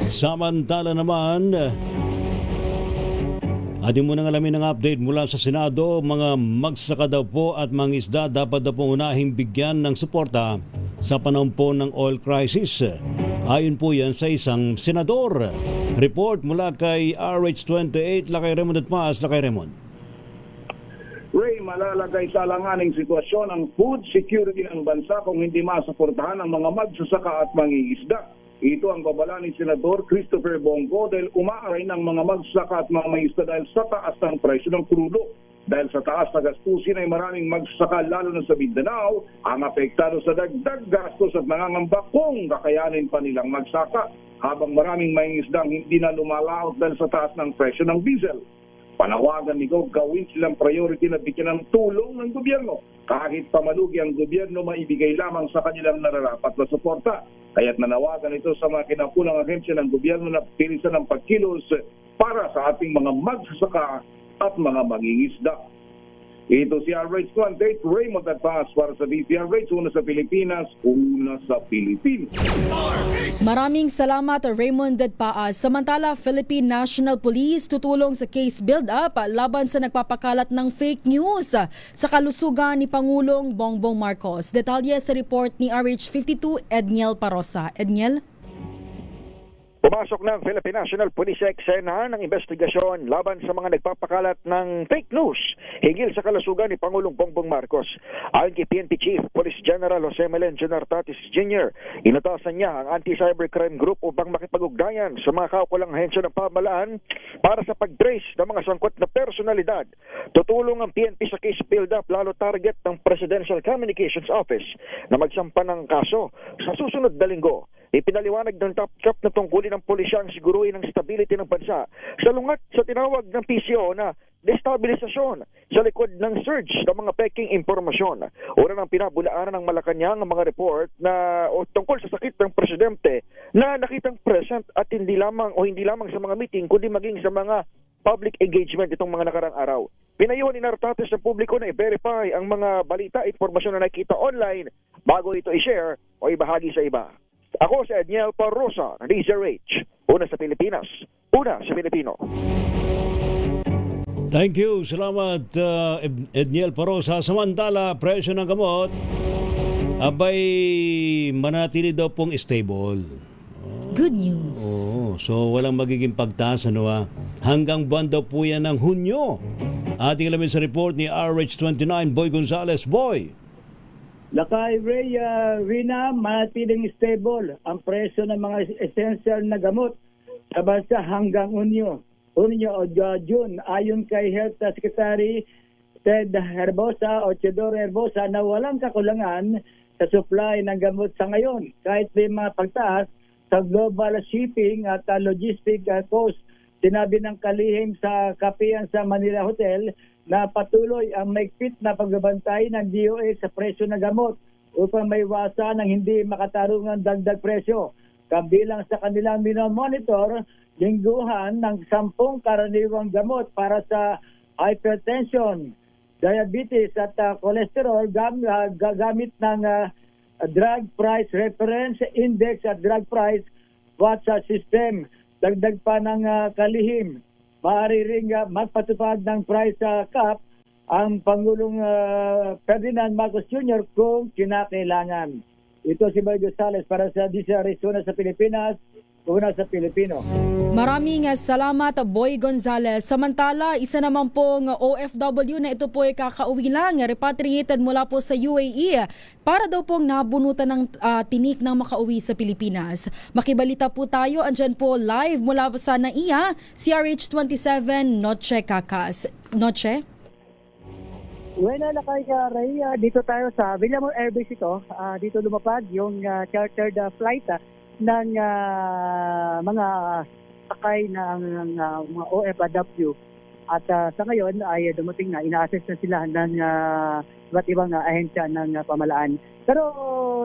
[SPEAKER 6] Samantala naman, ating munang alamin ng update mula sa Senado, mga magsaka daw po at mga isda dapat daw po unahing bigyan ng suporta sa panahon po ng oil crisis. Ayon po yan sa isang senador. Report mula kay RH28, Lakay Raymond at Maas. Lakay Raymond.
[SPEAKER 3] Ray, malalagay sa alanganing sitwasyon ang food security ng bansa kung hindi masuportahan ang mga magsasaka at mangingisda. Ito ang babala ni Senador Christopher Bongo dahil umaaray ng mga magsasaka at mga mangingisda dahil sa taas ng presyo ng krudo. Dahil sa taas na gastusin ay maraming magsasaka lalo na sa Mindanao ang apektado sa dagdag gastos at nangangamba kung kakayanin pa nilang magsaka. Habang maraming mangingisdang hindi na lumalaot dahil sa taas ng presyo ng diesel. Panawagan ni Gov gawin silang priority na bigyan ng tulong ng gobyerno. Kahit pamalugi ang gobyerno, maibigay lamang sa kanilang nararapat na suporta. Kaya't nanawagan ito sa mga kinapulang ahensya ng gobyerno na pilisan ng pagkilos para sa ating mga magsasaka at mga mangingisda. Ito si RH28, Raymond Advance para sa DZRH, una sa Pilipinas, una sa Pilipino.
[SPEAKER 7] Maraming salamat, Raymond Dadpaas. Samantala, Philippine National Police tutulong sa case build-up laban sa nagpapakalat ng fake news sa kalusugan ni Pangulong Bongbong Marcos. Detalye sa report ni RH52, Edniel Parosa. Edniel?
[SPEAKER 9] Pumasok ng Philippine National Police eksena ng investigasyon laban sa mga nagpapakalat ng fake news hinggil sa kalusugan ni Pangulong Bongbong Marcos. Ayon kay PNP Chief Police General Jose Melencio Nartatis Jr., inutasan niya ang Anti-Cybercrime Group upang makipag-ugnayan sa mga kaukulang ahensya ng pamahalaan para sa pag-trace ng mga sangkot na personalidad. Tutulong ang PNP sa case build-up lalo target ng Presidential Communications Office na magsampa ng kaso sa susunod na linggo. Ipinaliwanag ng top chop na tungkulin ng pulisya ang siguruhin ng stability ng bansa sa lungat sa tinawag ng PCO na destabilisasyon sa likod ng surge ng mga peking impormasyon. Una ng pinabulaanan ng Malacanang ang mga report na tungkol sa sakit ng presidente na nakitang present at hindi lamang sa mga meeting kundi maging sa mga public engagement itong mga nakarang araw. Pinayuhan ni Nartatis sa publiko na i-verify ang mga balita at impormasyon na nakita online bago ito i-share o ibahagi sa iba. Ako si Edniel Parosa ng DZRH, una sa Pilipinas, una sa Pilipino.
[SPEAKER 6] Thank you. Salamat, Edniel Parosa. Samantala, presyo ng gamot, abay manatili daw pong stable.
[SPEAKER 7] Good news.
[SPEAKER 6] So walang magiging pagtaas, hanggang buwan daw po yan ng Hunyo. Ating alamin sa report ni RH29, Boy Gonzales. Boy!
[SPEAKER 10] Lakay Ray, Rina, manatiling stable ang presyo ng mga essential na gamot sa bansa hanggang Unyo o June. Ayon kay Health Secretary Ted Herbosa o Teodoro Herbosa na walang kakulangan sa supply ng gamot sa ngayon kahit may mga pagtaas sa global shipping at logistic cost. Sinabi ng kalihim sa kapihan sa Manila Hotel na patuloy ang maigpit na pagbabantay ng DOH sa presyo ng gamot upang maiwasan ang hindi makatarungang dagdag presyo. Kabilang sa kanilang minomonitor, lingguhan ng 10 karaniwang gamot para sa hypertension, diabetes at cholesterol gamit ng Drug Price Reference Index at Drug Price Watch System. Dagdag pa ng kalihim, maaari ring magpatupad ng price cap ang Pangulong Ferdinand Marcos Jr. kung kinakailangan. Ito si Boy Gonzales para sa DCRH, una sa Pilipinas, una sa Pilipino.
[SPEAKER 7] Maraming salamat, Boy Gonzales. Samantala, isa naman pong OFW na ito po ay kakauwi lang, repatriated mula po sa UAE para daw pong nabunutan ng tinik ng makauwi sa Pilipinas. Makibalita po tayo, andyan po live mula sa NAIA, CRH27, Noche Cacas. Noche?
[SPEAKER 11] Bueno, lakay ka, Ray. Dito tayo sa Villamor Air Base ito. Dito lumapag yung chartered flight ng mga sakay ng mga OFW. At sa ngayon ay dumating na, ina-assess na sila ng iba't ibang ahensya ng pamalaan. Pero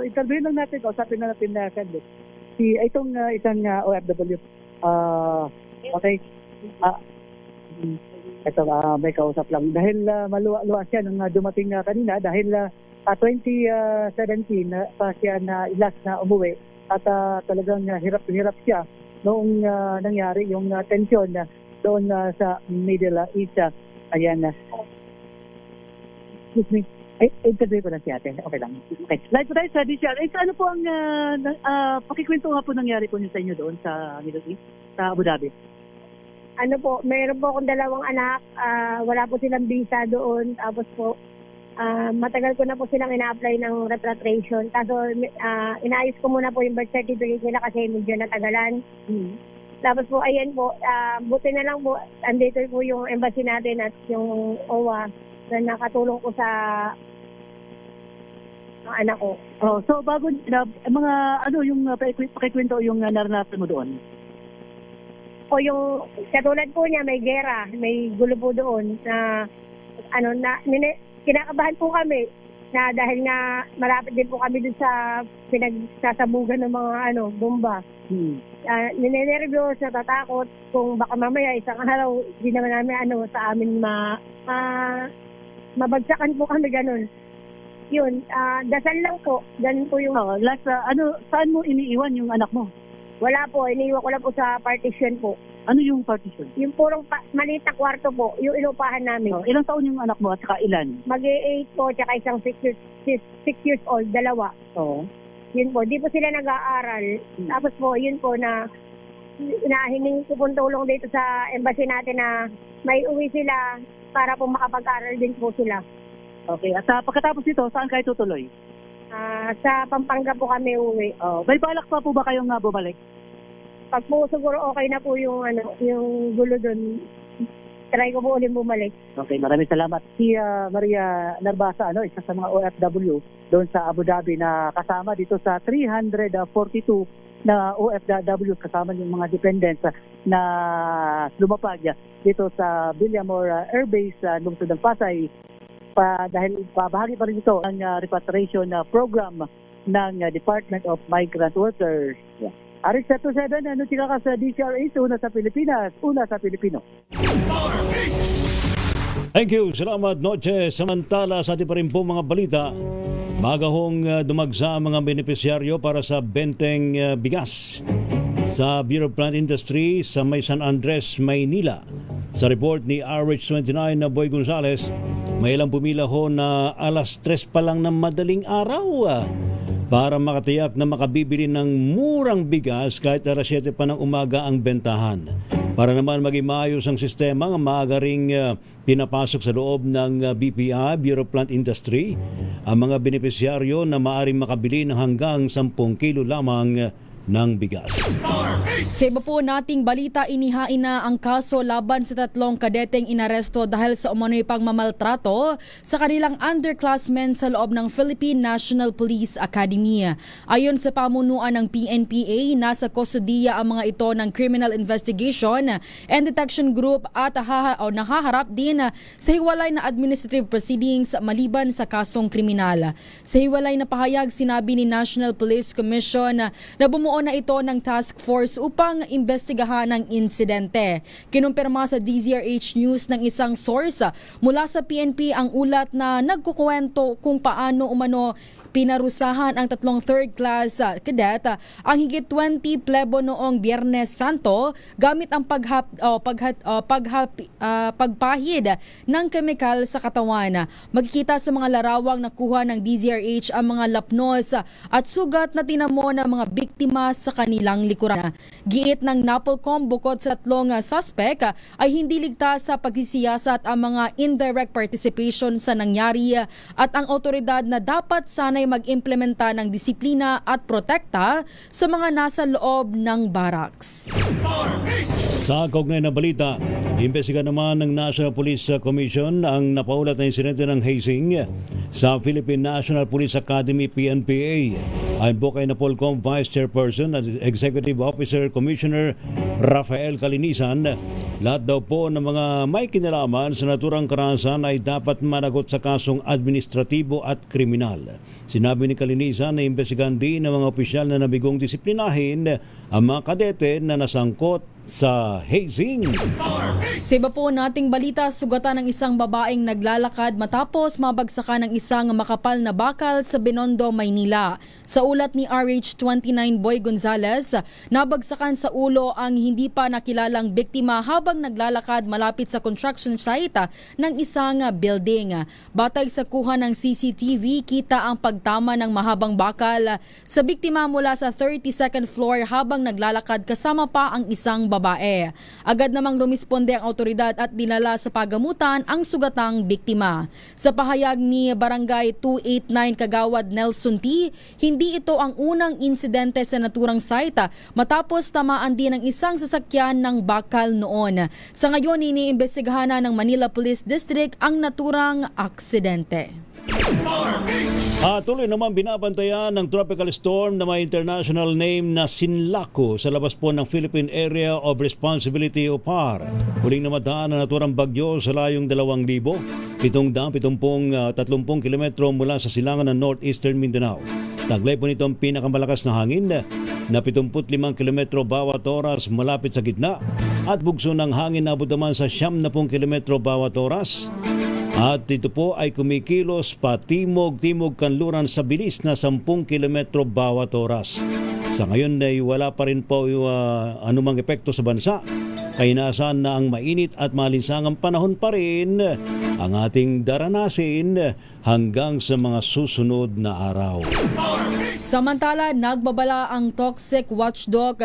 [SPEAKER 11] interview lang natin, usapin na natin na itong isang OFW. Okay. Ito, may kausap lang. Dahil maluwa siya nung dumating kanina, dahil 2017 pa siya na last na umuwi at talagang hirap siya noong nangyari yung tension doon sa Middle East. Ayan. Excuse me. Interview ko na si ate. Okay lang. Okay. Live po tayo sa DCR. Ano po ang pakikwento nga po nangyari po niyo sa inyo doon sa Middle East, sa Abu Dhabi?
[SPEAKER 12] Ano po, mayroon po akong 2 anak, wala po silang visa doon, tapos po, matagal ko na po silang ina-apply ng repatriation. Kaso, inaayos ko muna po yung birth certificate nila kasi medyo natagalan. Tapos po, ayan po, buti na lang po, andito po yung embassy natin at yung OWA na nakatulong ko sa mga anak ko.
[SPEAKER 11] Oh, so bago mga yung pakikwento yung naranasan mo doon?
[SPEAKER 12] O yung katulad po niya, may gera, may gulo po doon na kinakabahan po kami na dahil nga malapit din po kami doon sa pinagsasabugan ng mga bomba. Ninenervyos, natatakot kung baka mamaya isang araw hindi naman namin sa amin mabagsakan po kami ganun. Yun, dasal lang po. Ganun po yung...
[SPEAKER 11] last, saan mo iniiwan yung anak mo?
[SPEAKER 12] Wala po, iniiwan ko lang po sa partition po.
[SPEAKER 11] Ano yung partition?
[SPEAKER 12] Yung purong maliit na kwarto po, yung inupahan namin.
[SPEAKER 11] Ilang taon yung anak mo at saka ilan?
[SPEAKER 12] Mag-8 po, tsaka isang 6 years old, 2.
[SPEAKER 11] Oo.
[SPEAKER 12] Yun po, di po sila nag-aaral. Tapos po, yun po na hiningi ko pong tulong dito sa embassy natin na may uwi sila para po makapag-aral din po sila.
[SPEAKER 11] Okay, at pagkatapos nito, saan kayo tutuloy?
[SPEAKER 12] Sa Pampanga po kami uwi.
[SPEAKER 11] May balak pa po ba kayong bumalik?
[SPEAKER 12] Pag po siguro okay na po yung gulo doon, try ko po ulit bumalik.
[SPEAKER 11] Okay, maraming salamat. Si Maria Narbasa, isa sa mga OFW doon sa Abu Dhabi na kasama dito sa 342 na OFW kasama yung mga dependents na lumapag dito sa Villamor Air Base, lungsod ng Pasay. Dahil bahagi pa rin ito ang repatriation program ng Department of Migrant Workers. RX-27, tika ka sa DCRH, una sa Pilipinas, una sa Pilipino.
[SPEAKER 6] Thank you. Salamat, Noche. Samantala, sa ating pa rin po mga balita, magahong dumagsa ang mga benepisyaryo para sa benteng bigas sa Bureau of Plant Industry sa May San Andres, Maynila. Sa report ni RH29 na Boy Gonzales, may ilang pumila ho na 3:00 pa lang ng madaling araw para makatiyak na makabibili ng murang bigas kahit 7:00 pa ng umaga ang bentahan. Para naman maging maayos ang sistema, maaga ring pinapasok sa loob ng BPI, Bureau of Plant Industry, ang mga benepisyaryo na maaaring makabili ng hanggang 10 kilo lamang ng bigas.
[SPEAKER 7] Sa iba po nating balita, inihain na ang kaso laban sa 3 kadeteng inaresto dahil sa umano'y pagmamaltrato sa kanilang underclassmen sa loob ng Philippine National Police Academy. Ayon sa pamunuan ng PNPA, nasa kustodiya ang mga ito ng Criminal Investigation and Detection Group at nakaharap din sa hiwalay na administrative proceedings maliban sa kasong kriminal. Sa hiwalay na pahayag, sinabi ni National Police Commission na bumuo na ito ng task force upang imbestigahan ang insidente. Kinumpirma sa DZRH News ng isang source mula sa PNP ang ulat na nagkukwento kung paano umano pinarusahan ang 3 third-class cadet ang higit 20 plebo noong Biyernes Santo gamit ang pagpahid ng kemikal sa katawan. Magkikita sa mga larawang nakuha ng DZRH ang mga lapnos at sugat na tinamo ng mga biktima sa kanilang likuran. Giit ng NAPOLCOM, bukod sa 3 suspect ay hindi ligtas sa pagsisiyasat ang mga indirect participation sa nangyari at ang otoridad na dapat sana'y mag-implementa ng disiplina at protekta sa mga nasa loob ng barracks.
[SPEAKER 6] Sa kaugnay na balita, imbestiga naman ng National Police Commission ang napaulat na insidente ng hazing sa Philippine National Police Academy PNPA. Ayon po kay NAPOLCOM Vice Chairperson at Executive Officer Commissioner Rafael Calinisan, lahat daw po ng mga may kinalaman sa naturang karahasan ay dapat managot sa kasong administratibo at kriminal. Sinabi ni Calinisan na imbestigahan din ng mga opisyal na nabigong disiplinahin ang mga kadete na nasangkot sa hazing.
[SPEAKER 7] Sa iba po nating balita, sugatan ng isang babaeng naglalakad matapos mabagsakan ng isang makapal na bakal sa Binondo, Maynila. Sa ulat ni RH29 Boy Gonzales, nabagsakan sa ulo ang hindi pa nakilalang biktima habang naglalakad malapit sa construction site ng isang building. Batay sa kuha ng CCTV, kita ang pagtama ng mahabang bakal sa biktima mula sa 32nd floor habang naglalakad kasama pa ang isang babae. Agad namang rumisponde ang otoridad at dinala sa pagamutan ang sugatang biktima. Sa pahayag ni Barangay 289 Kagawad Nelson T, hindi ito ang unang insidente sa naturang site matapos tamaan din ng isang sasakyan ng bakal noon. Sa ngayon, iniimbestigahan na ng Manila Police District ang naturang aksidente.
[SPEAKER 6] Tuloy naman binabantayan ng tropical storm na may international name na Sinlaku sa labas po ng Philippine Area of Responsibility o PAR. Huling namataan na naturang bagyo sa layong 2,730 kilometro mula sa silangan ng northeastern Mindanao. Taglay po nito ang pinakamalakas na hangin na 75 kilometro bawat oras malapit sa gitna at bugso ng hangin na abot naman sa 70 kilometro bawat oras. At ito po ay kumikilos patimog-timog kanluran sa bilis na 10 kilometro bawat oras. Sa ngayon ay wala pa rin po anumang epekto sa bansa. Kaya inaasahan na ang mainit at malinsangang panahon pa rin ang ating daranasin hanggang sa mga susunod na araw.
[SPEAKER 7] Samantala, nagbabala ang toxic watchdog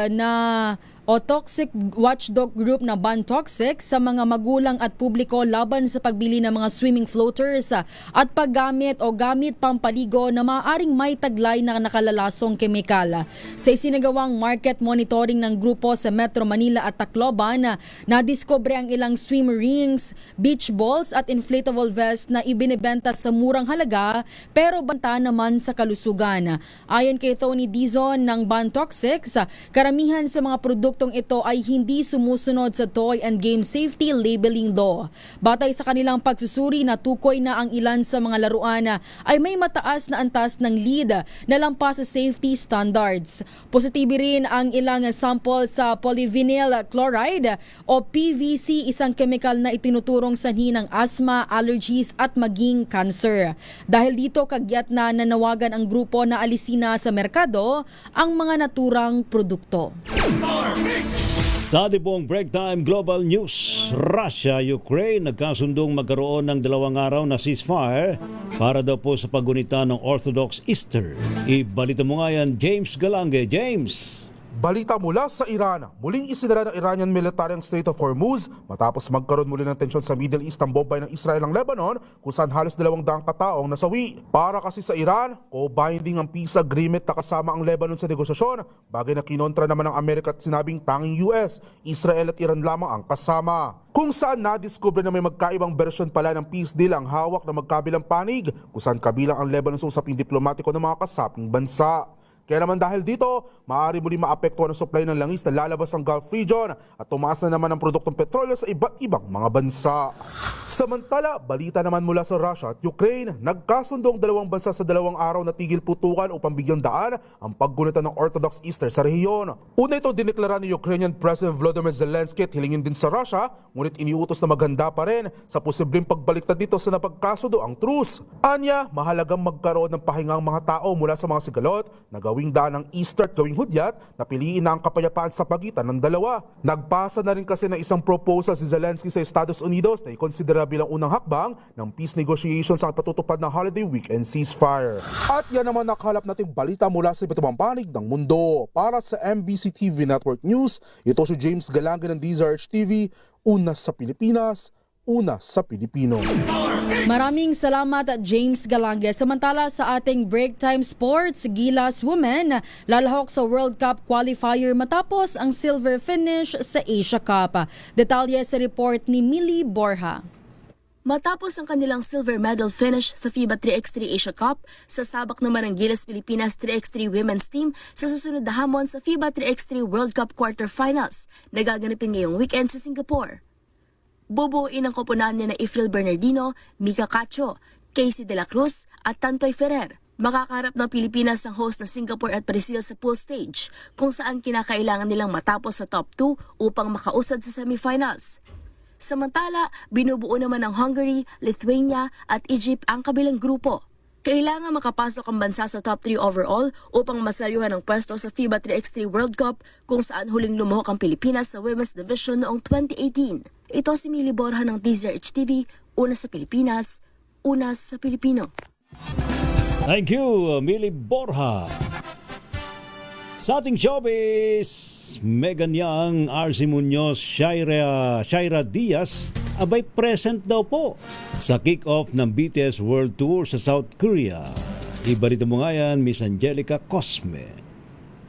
[SPEAKER 7] group na Ban Toxic sa mga magulang at publiko laban sa pagbili ng mga swimming floaters at paggamit o gamit pampaligo na maaaring may taglay na nakalalasong kemikal. Sa isinagawang market monitoring ng grupo sa Metro Manila at Tacloban, nadiskubre ang ilang swim rings, beach balls at inflatable vest na ibinebenta sa murang halaga pero banta naman sa kalusugan. Ayon kay Tony Dizon ng Ban Toxic, karamihan sa mga produktong ito ay hindi sumusunod sa Toy and Game Safety Labeling Law. Batay sa kanilang pagsusuri, natukoy na ang ilan sa mga laruan ay may mataas na antas ng lead na lampas sa safety standards. Positibo rin ang ilang sample sa polyvinyl chloride o PVC, isang chemical na itinuturong sanhi ng asthma, allergies at maging cancer. Dahil dito, kagyat na nanawagan ang grupo na alisin na sa merkado ang mga naturang produkto.
[SPEAKER 6] Tadi po ang Break Time Global News. Russia-Ukraine nagkasundong magkaroon ng 2 araw na ceasefire para daw po sa paggunita ng Orthodox Easter. Ibalita mo nga yan, James Galange. James!
[SPEAKER 13] Balita mula sa Iran, muling isinara ng Iranian military ang Strait of Hormuz matapos magkaroon muli ng tensyon sa Middle East ang bombay ng Israel ang Lebanon kung saan halos 200 kataong nasawi. Para kasi sa Iran, co-binding ang peace agreement na kasama ang Lebanon sa negosasyon, bagay na kinontra naman ng Amerika at sinabing tanging US, Israel at Iran lamang ang kasama. Kung saan nadiskubre na may magkaibang bersyon pala ng peace deal ang hawak ng magkabilang panig, kung saan kabilang ang Lebanon sa usaping diplomatiko ng mga kasaping bansa. Kaya naman dahil dito, maaari muli maapektuhan ang supply ng langis na lalabas ng Gulf region at tumaas na naman ang produktong petrolyo sa iba't ibang mga bansa. Samantala, balita naman mula sa Russia at Ukraine, nagkasundo ang dalawang bansa sa 2 araw na tigil putukan upang bigyang daan ang paggunita ng Orthodox Easter sa rehiyon. Una ito dineklara ni Ukrainian President Volodymyr Zelensky at hilingin din sa Russia, ngunit iniutos na maghanda pa rin sa posibleng pagbaliktad dito sa napagkasundo ang truce. Anya, mahalagang magkaroon ng pahingang mga tao mula sa mga sigalot na gawing daan ng Easter at gawing hudyat na piliin na ang kapayapaan sa pagitan ng dalawa. Nagpasa na rin kasi ng isang proposal si Zelensky sa Estados Unidos na ikonsidera bilang unang hakbang ng peace negotiations sa patutupad ng holiday weekend ceasefire. At yan naman nakalap nating balita mula sa iba't ibang panig ng mundo. Para sa MBC TV Network News, ito si James Galange ng DZRH TV, una sa Pilipinas, una sa Pilipino.
[SPEAKER 7] Maraming salamat James Galange. Samantala sa ating break time sports, Gilas Women lalahok sa World Cup qualifier matapos ang silver finish sa Asia Cup. Detalye sa report ni Millie Borja.
[SPEAKER 14] Matapos ang kanilang silver medal finish sa FIBA 3x3 Asia Cup, sasabak naman ang Gilas Pilipinas 3x3 women's team sa susunod na hamon sa FIBA 3x3 World Cup quarterfinals na gaganapin ngayong weekend sa Singapore. Bubuuin ang koponan niya na Ifril Bernardino, Mika Cacho, Casey De La Cruz at Tantoy Ferrer. Makakarap ng Pilipinas ang host na Singapore at Brazil sa pool stage kung saan kinakailangan nilang matapos sa top 2 upang makausad sa semifinals. Samantala, binubuo naman ng Hungary, Lithuania at Egypt ang kabilang grupo. Kailangan makapasok ang bansa sa top 3 overall upang masalyuhan ang pwesto sa FIBA 3x3 World Cup kung saan huling lumuhok ang Pilipinas sa Women's Division noong 2018. Ito si Millie Borja ng DZRH TV, una sa Pilipinas, una sa Pilipino.
[SPEAKER 6] Thank you, Millie Borja. Sa ating showbiz, Megan Young, RC Munoz, Shaira Diaz, abay present daw po sa kick-off ng BTS World Tour sa South Korea. Ibalita mo nga yan, Miss Angelica Cosme.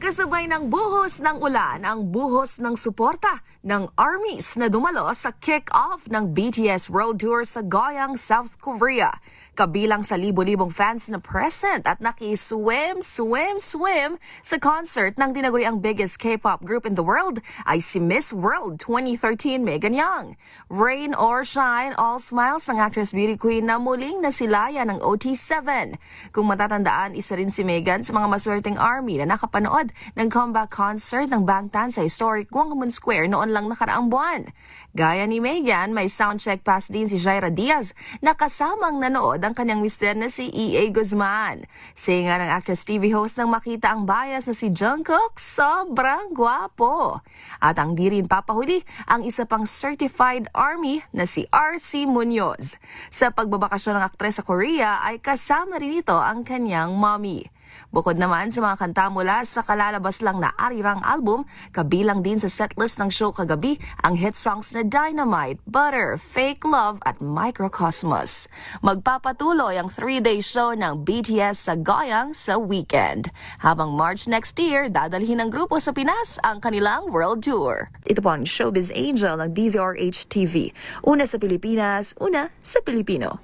[SPEAKER 15] Kasabay ng buhos ng ulan ang buhos ng suporta ng armies na dumalo sa kick-off ng BTS World Tour sa Goyang, South Korea. Kabilang sa libo-libong fans na present at naki-swim sa concert ng tinaguriang biggest K-pop group in the world ay si Miss World 2013 Megan Young. Rain or shine, all smiles ang actress beauty queen na muling nasilaya ng OT7. Kung matatandaan, isa rin si Megan sa mga maswerteng army na nakapanood ng comeback concert ng Bangtan sa historic Gwanghwamun Square noon lang nakaraang buwan. Gaya ni Megan, may soundcheck pass din si Shaira Diaz na kasamang nanood ang kanyang mister na si E.A. Guzman. Singa ng actress TV host nang makita ang bias na si Jungkook, sobrang gwapo. At ang di rin papahuli, ang isa pang certified army na si RC Munoz. Sa pagbabakasyon ng aktres sa Korea ay kasama rin ito ang kanyang mommy. Bukod naman sa mga kanta mula sa kalalabas lang na arirang album, kabilang din sa setlist ng show kagabi ang hit songs na Dynamite, Butter, Fake Love at Microcosmos. Magpapatuloy ang 3-day show ng BTS sa Goyang sa weekend. Habang March next year, dadalhin ng grupo sa Pinas ang kanilang world tour. Ito po ang Showbiz Angel ng DZRH TV. Una sa Pilipinas, una sa Pilipino.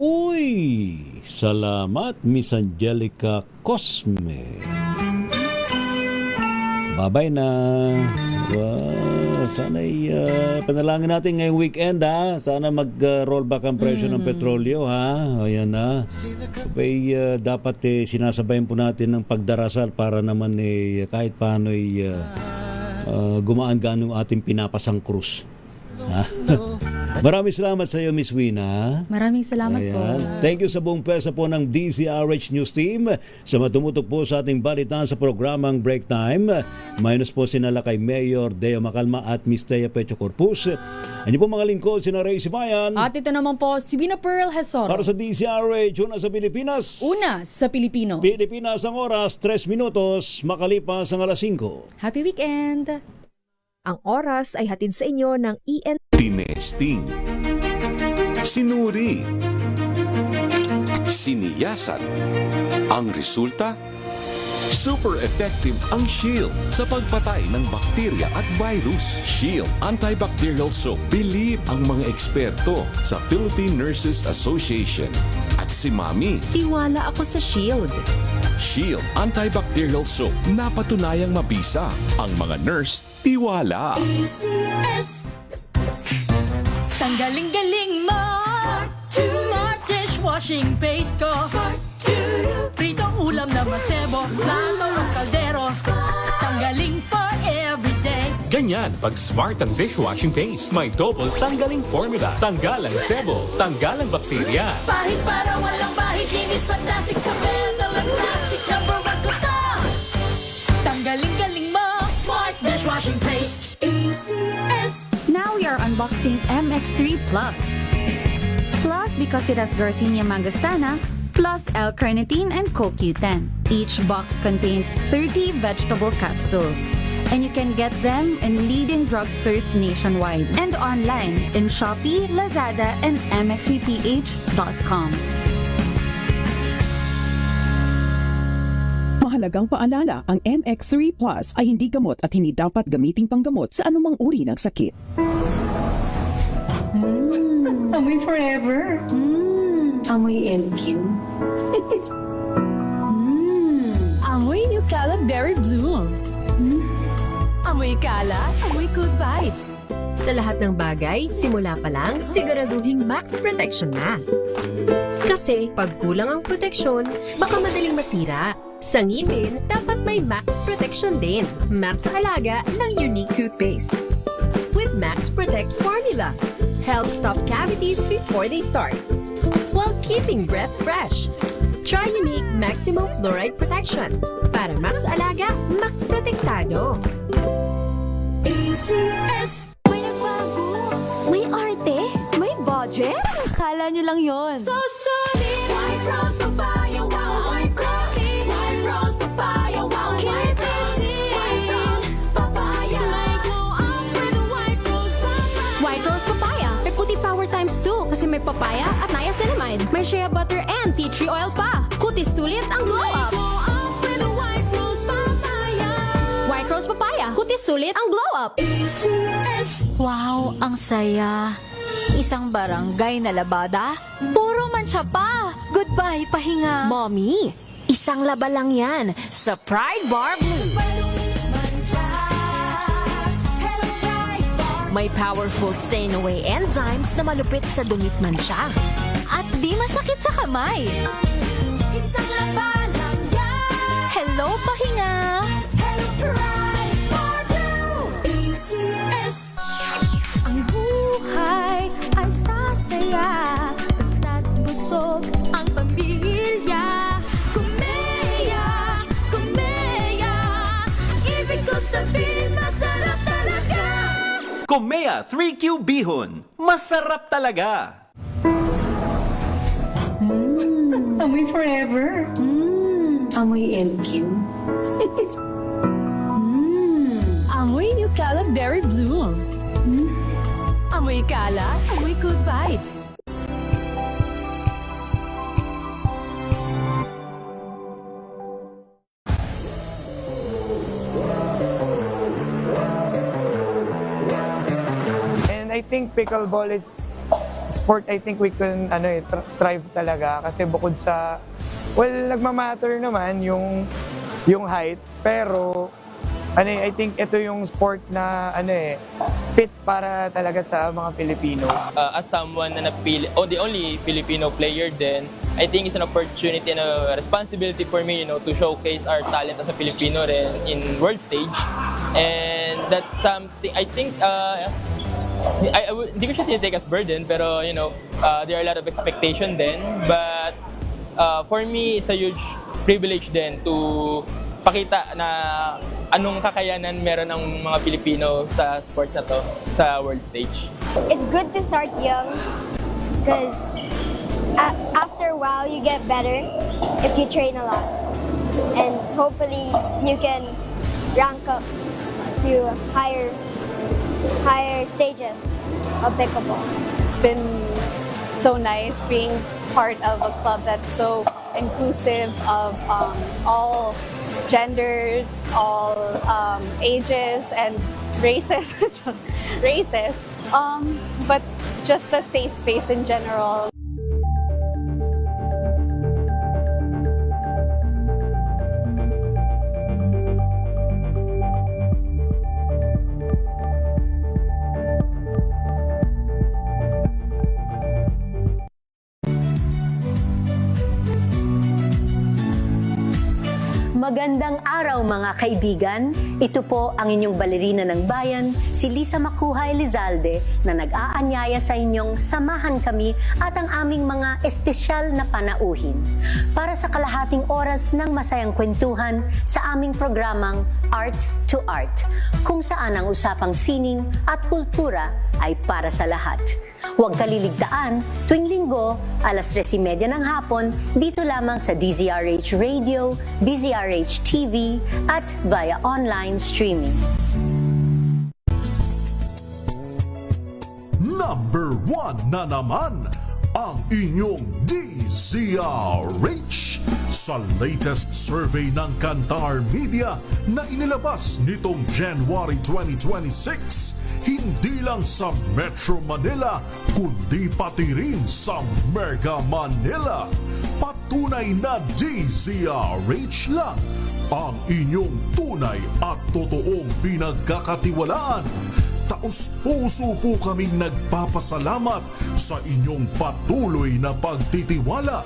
[SPEAKER 6] Uy! Salamat, Miss Angelica Cosme. Bye-bye na. Wow, sana'y panalangin natin ngayong weekend ha. Sana mag-roll back ang presyo ng petrolyo ha. Ayan na. Sabay, dapat sinasabayan po natin ng pagdarasal para naman kahit paano gumaan-gaan yung ating pinapasang krus. Ha? Maraming salamat sa iyo, Miss Wina.
[SPEAKER 7] Maraming salamat po.
[SPEAKER 6] Thank you sa buong pwersa po ng DZRH News Team sa matumutok po sa ating balitaan sa programang Break Time. Minus po sinala kay Mayor Deo Macalma at Miss Thea Pecho Corpus. Ano po mga lingkod, sina Ray Sibayan.
[SPEAKER 7] At ito naman po, si Bina Pearl Hesoro.
[SPEAKER 6] Para sa DZRH, una sa Pilipinas.
[SPEAKER 7] Una sa Pilipino.
[SPEAKER 6] Pilipinas ang oras, 3 minutos, makalipas ang alas 5.
[SPEAKER 7] Happy weekend!
[SPEAKER 16] Ang oras ay hatid sa inyo ng EN.
[SPEAKER 17] Tinesting, sinuri, siniyasan. Ang resulta, super effective ang Shield sa pagpatay ng bakterya at virus. Shield Antibacterial Soap. Believe ang mga eksperto sa Philippine Nurses Association. At si Mami.
[SPEAKER 16] Tiwala ako sa Shield.
[SPEAKER 17] Shield Antibacterial Soap. Napatunayang mabisa. Ang mga nurse, tiwala.
[SPEAKER 25] ACS. Tanggaling-galing mo. Smart dishwashing paste ko. Pritong ulam na masebo. Plato ng kaldero. Tanggaling for everyday.
[SPEAKER 18] Ganyan pag smart ang dishwashing paste. May double tanggaling formula. Tanggal ang sebo, tanggal ang bakterya.
[SPEAKER 25] Pahit para walang bahid. Linis fantastic sa metal at plastic. Number one ko to. Tanggaling-galing mo. Smart dishwashing paste. ACS.
[SPEAKER 20] Now we are unboxing MX3 Plus. Plus because it has Garcinia mangostana, plus L-carnitine and CoQ10. Each box contains 30 vegetable capsules. And you can get them in leading drugstores nationwide and online in Shopee, Lazada, and mxvph.com.
[SPEAKER 21] Mahalagang paalala, ang MX3 Plus ay hindi gamot at hindi dapat gamiting panggamot sa anumang uri ng sakit.
[SPEAKER 25] Amoy forever.
[SPEAKER 16] Amoy LQ.
[SPEAKER 25] Amoy New Caleb Berry Blooms. Amoy kalat, amoy good vibes.
[SPEAKER 16] Sa lahat ng bagay, simula pa lang, siguraduhin max protection na. Kasi pag kulang ang proteksyon, baka madaling masira. Sa ngipin, dapat may max protection din. Max Alaga ng Unique Toothpaste. With Max Protect Formula. Help stop cavities before they start. While keeping breath fresh. Try Unique Maximum Fluoride Protection. Para Max Alaga, Max Protektado.
[SPEAKER 25] ACS.
[SPEAKER 20] May nagbago. May arte. May budget. Akala nyo lang yon.
[SPEAKER 25] So solid. White Rose Papaya. Wow, White Rose. White Rose Papaya. Wow, White Rose. White Rose Papaya.
[SPEAKER 20] May glow up with White Rose Papaya. White Rose Papaya. May puti power times 2 kasi may papaya at niacinamide. May shea butter and tea tree oil pa. Kutis sulit ang glow up.
[SPEAKER 25] Glow up with White Rose Papaya.
[SPEAKER 20] White Rose Papaya. Kutis sulit ang glow up.
[SPEAKER 25] ACS.
[SPEAKER 2] Wow, ang saya. Isang barangay na labada, puro mancha pa. Goodbye, pahinga.
[SPEAKER 16] Mommy, isang laba lang yan sa Pride Bar Blue. May powerful stain-away enzymes na malupit sa dumit mansya.
[SPEAKER 2] At di masakit sa kamay.
[SPEAKER 25] Isang laba lang yan.
[SPEAKER 2] Hello, pahinga.
[SPEAKER 25] Hello, Pride Bar Blue. ACS.
[SPEAKER 20] Ang buhay ay sasaya. Basta't busog ang pamilya.
[SPEAKER 25] Kumeya, Kumeya. Ibig ko sabihin, masarap talaga.
[SPEAKER 24] Komea 3Q Bihon. Masarap talaga.
[SPEAKER 25] Amoy forever.
[SPEAKER 16] Amoy LQ.
[SPEAKER 25] Amoy New Caleb Berry Blooms. Amoy kalat, amoy good vibes.
[SPEAKER 22] And I think pickleball is sport I think we can thrive talaga kasi bukod sa nagmamatter naman yung height pero I think ito yung sport na fit para talaga sa mga Pilipino.
[SPEAKER 27] As someone na the only Filipino player then I think it's an opportunity and a responsibility for me, to showcase our talent as a Filipino rin in world stage. And that's something I think hindi ko siya tinitake as burden, pero you know, there are a lot of expectation then. But for me, it's a huge privilege then to pakita na anong kakayanan meron ng mga Pilipino sa sports na to, sa world stage.
[SPEAKER 1] It's good to start young because after a while you get better if you train a lot. And hopefully you can rank up to higher stages of pickleball.
[SPEAKER 4] It's been so nice being part of a club that's so inclusive of all genders, all ages and races, but just a safe space in general.
[SPEAKER 5] Magandang araw mga kaibigan. Ito po ang inyong balerina ng bayan, si Lisa Makuha Elizalde, na nag-aanyaya sa inyong samahan kami at ang aming mga espesyal na panauhin para sa kalahating oras ng masayang kwentuhan sa aming programang Art to Art, kung saan ang usapang sining at kultura ay para sa lahat. Huwag kaliligtaan, tuwing linggo, alas 3:30 ng hapon, dito lamang sa DZRH Radio, DZRH TV, at via online streaming.
[SPEAKER 8] Number 1 na naman ang inyong DZRH sa latest survey ng Kantar Media na inilabas nitong January 2026. Hindi lang sa Metro Manila, kundi pati rin sa Mega Manila. Patunay na DZRH lang ang inyong tunay at totoong pinagkakatiwalaan. Taos-puso po kaming nagpapasalamat sa inyong patuloy na pagtitiwala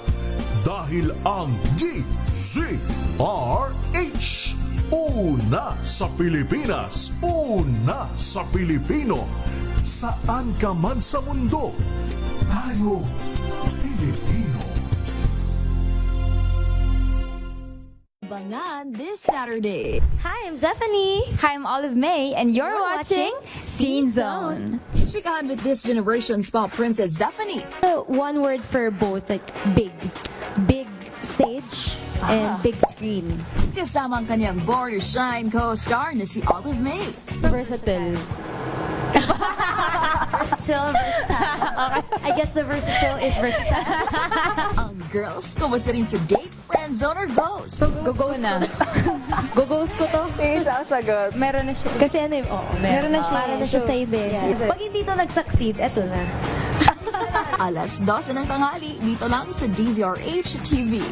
[SPEAKER 8] dahil ang DZRH una sa Pilipinas, una sa Pilipino. Saan ka man sa mundo, tayo Pilipino.
[SPEAKER 19] Bangan this Saturday.
[SPEAKER 23] Hi, I'm Zephanie. Hi, I'm Olive May, and you're watching Scene Zone.
[SPEAKER 19] Chikahan with this generation's pop princess Zephanie.
[SPEAKER 23] One word for both, like big. Big stage and big screen.
[SPEAKER 19] Kasama ang kanyang Born to Shine co-star na si Olive May.
[SPEAKER 23] Versatile. Versatile. Okay. I guess the versatile is versatile.
[SPEAKER 19] Ang girls, kumusta rin sa date, friend zone, or ghost?
[SPEAKER 23] Go-ghost na. Go-ghost ko to.
[SPEAKER 26] May sasagot.
[SPEAKER 23] Meron na siya. Kasi ano yung, meron na siya. Para na siya sa ibis.
[SPEAKER 26] Yeah.
[SPEAKER 23] Pag hindi to nag-succeed, eto na.
[SPEAKER 19] Alas 12 ng tanghali, dito lang sa DZRH TV.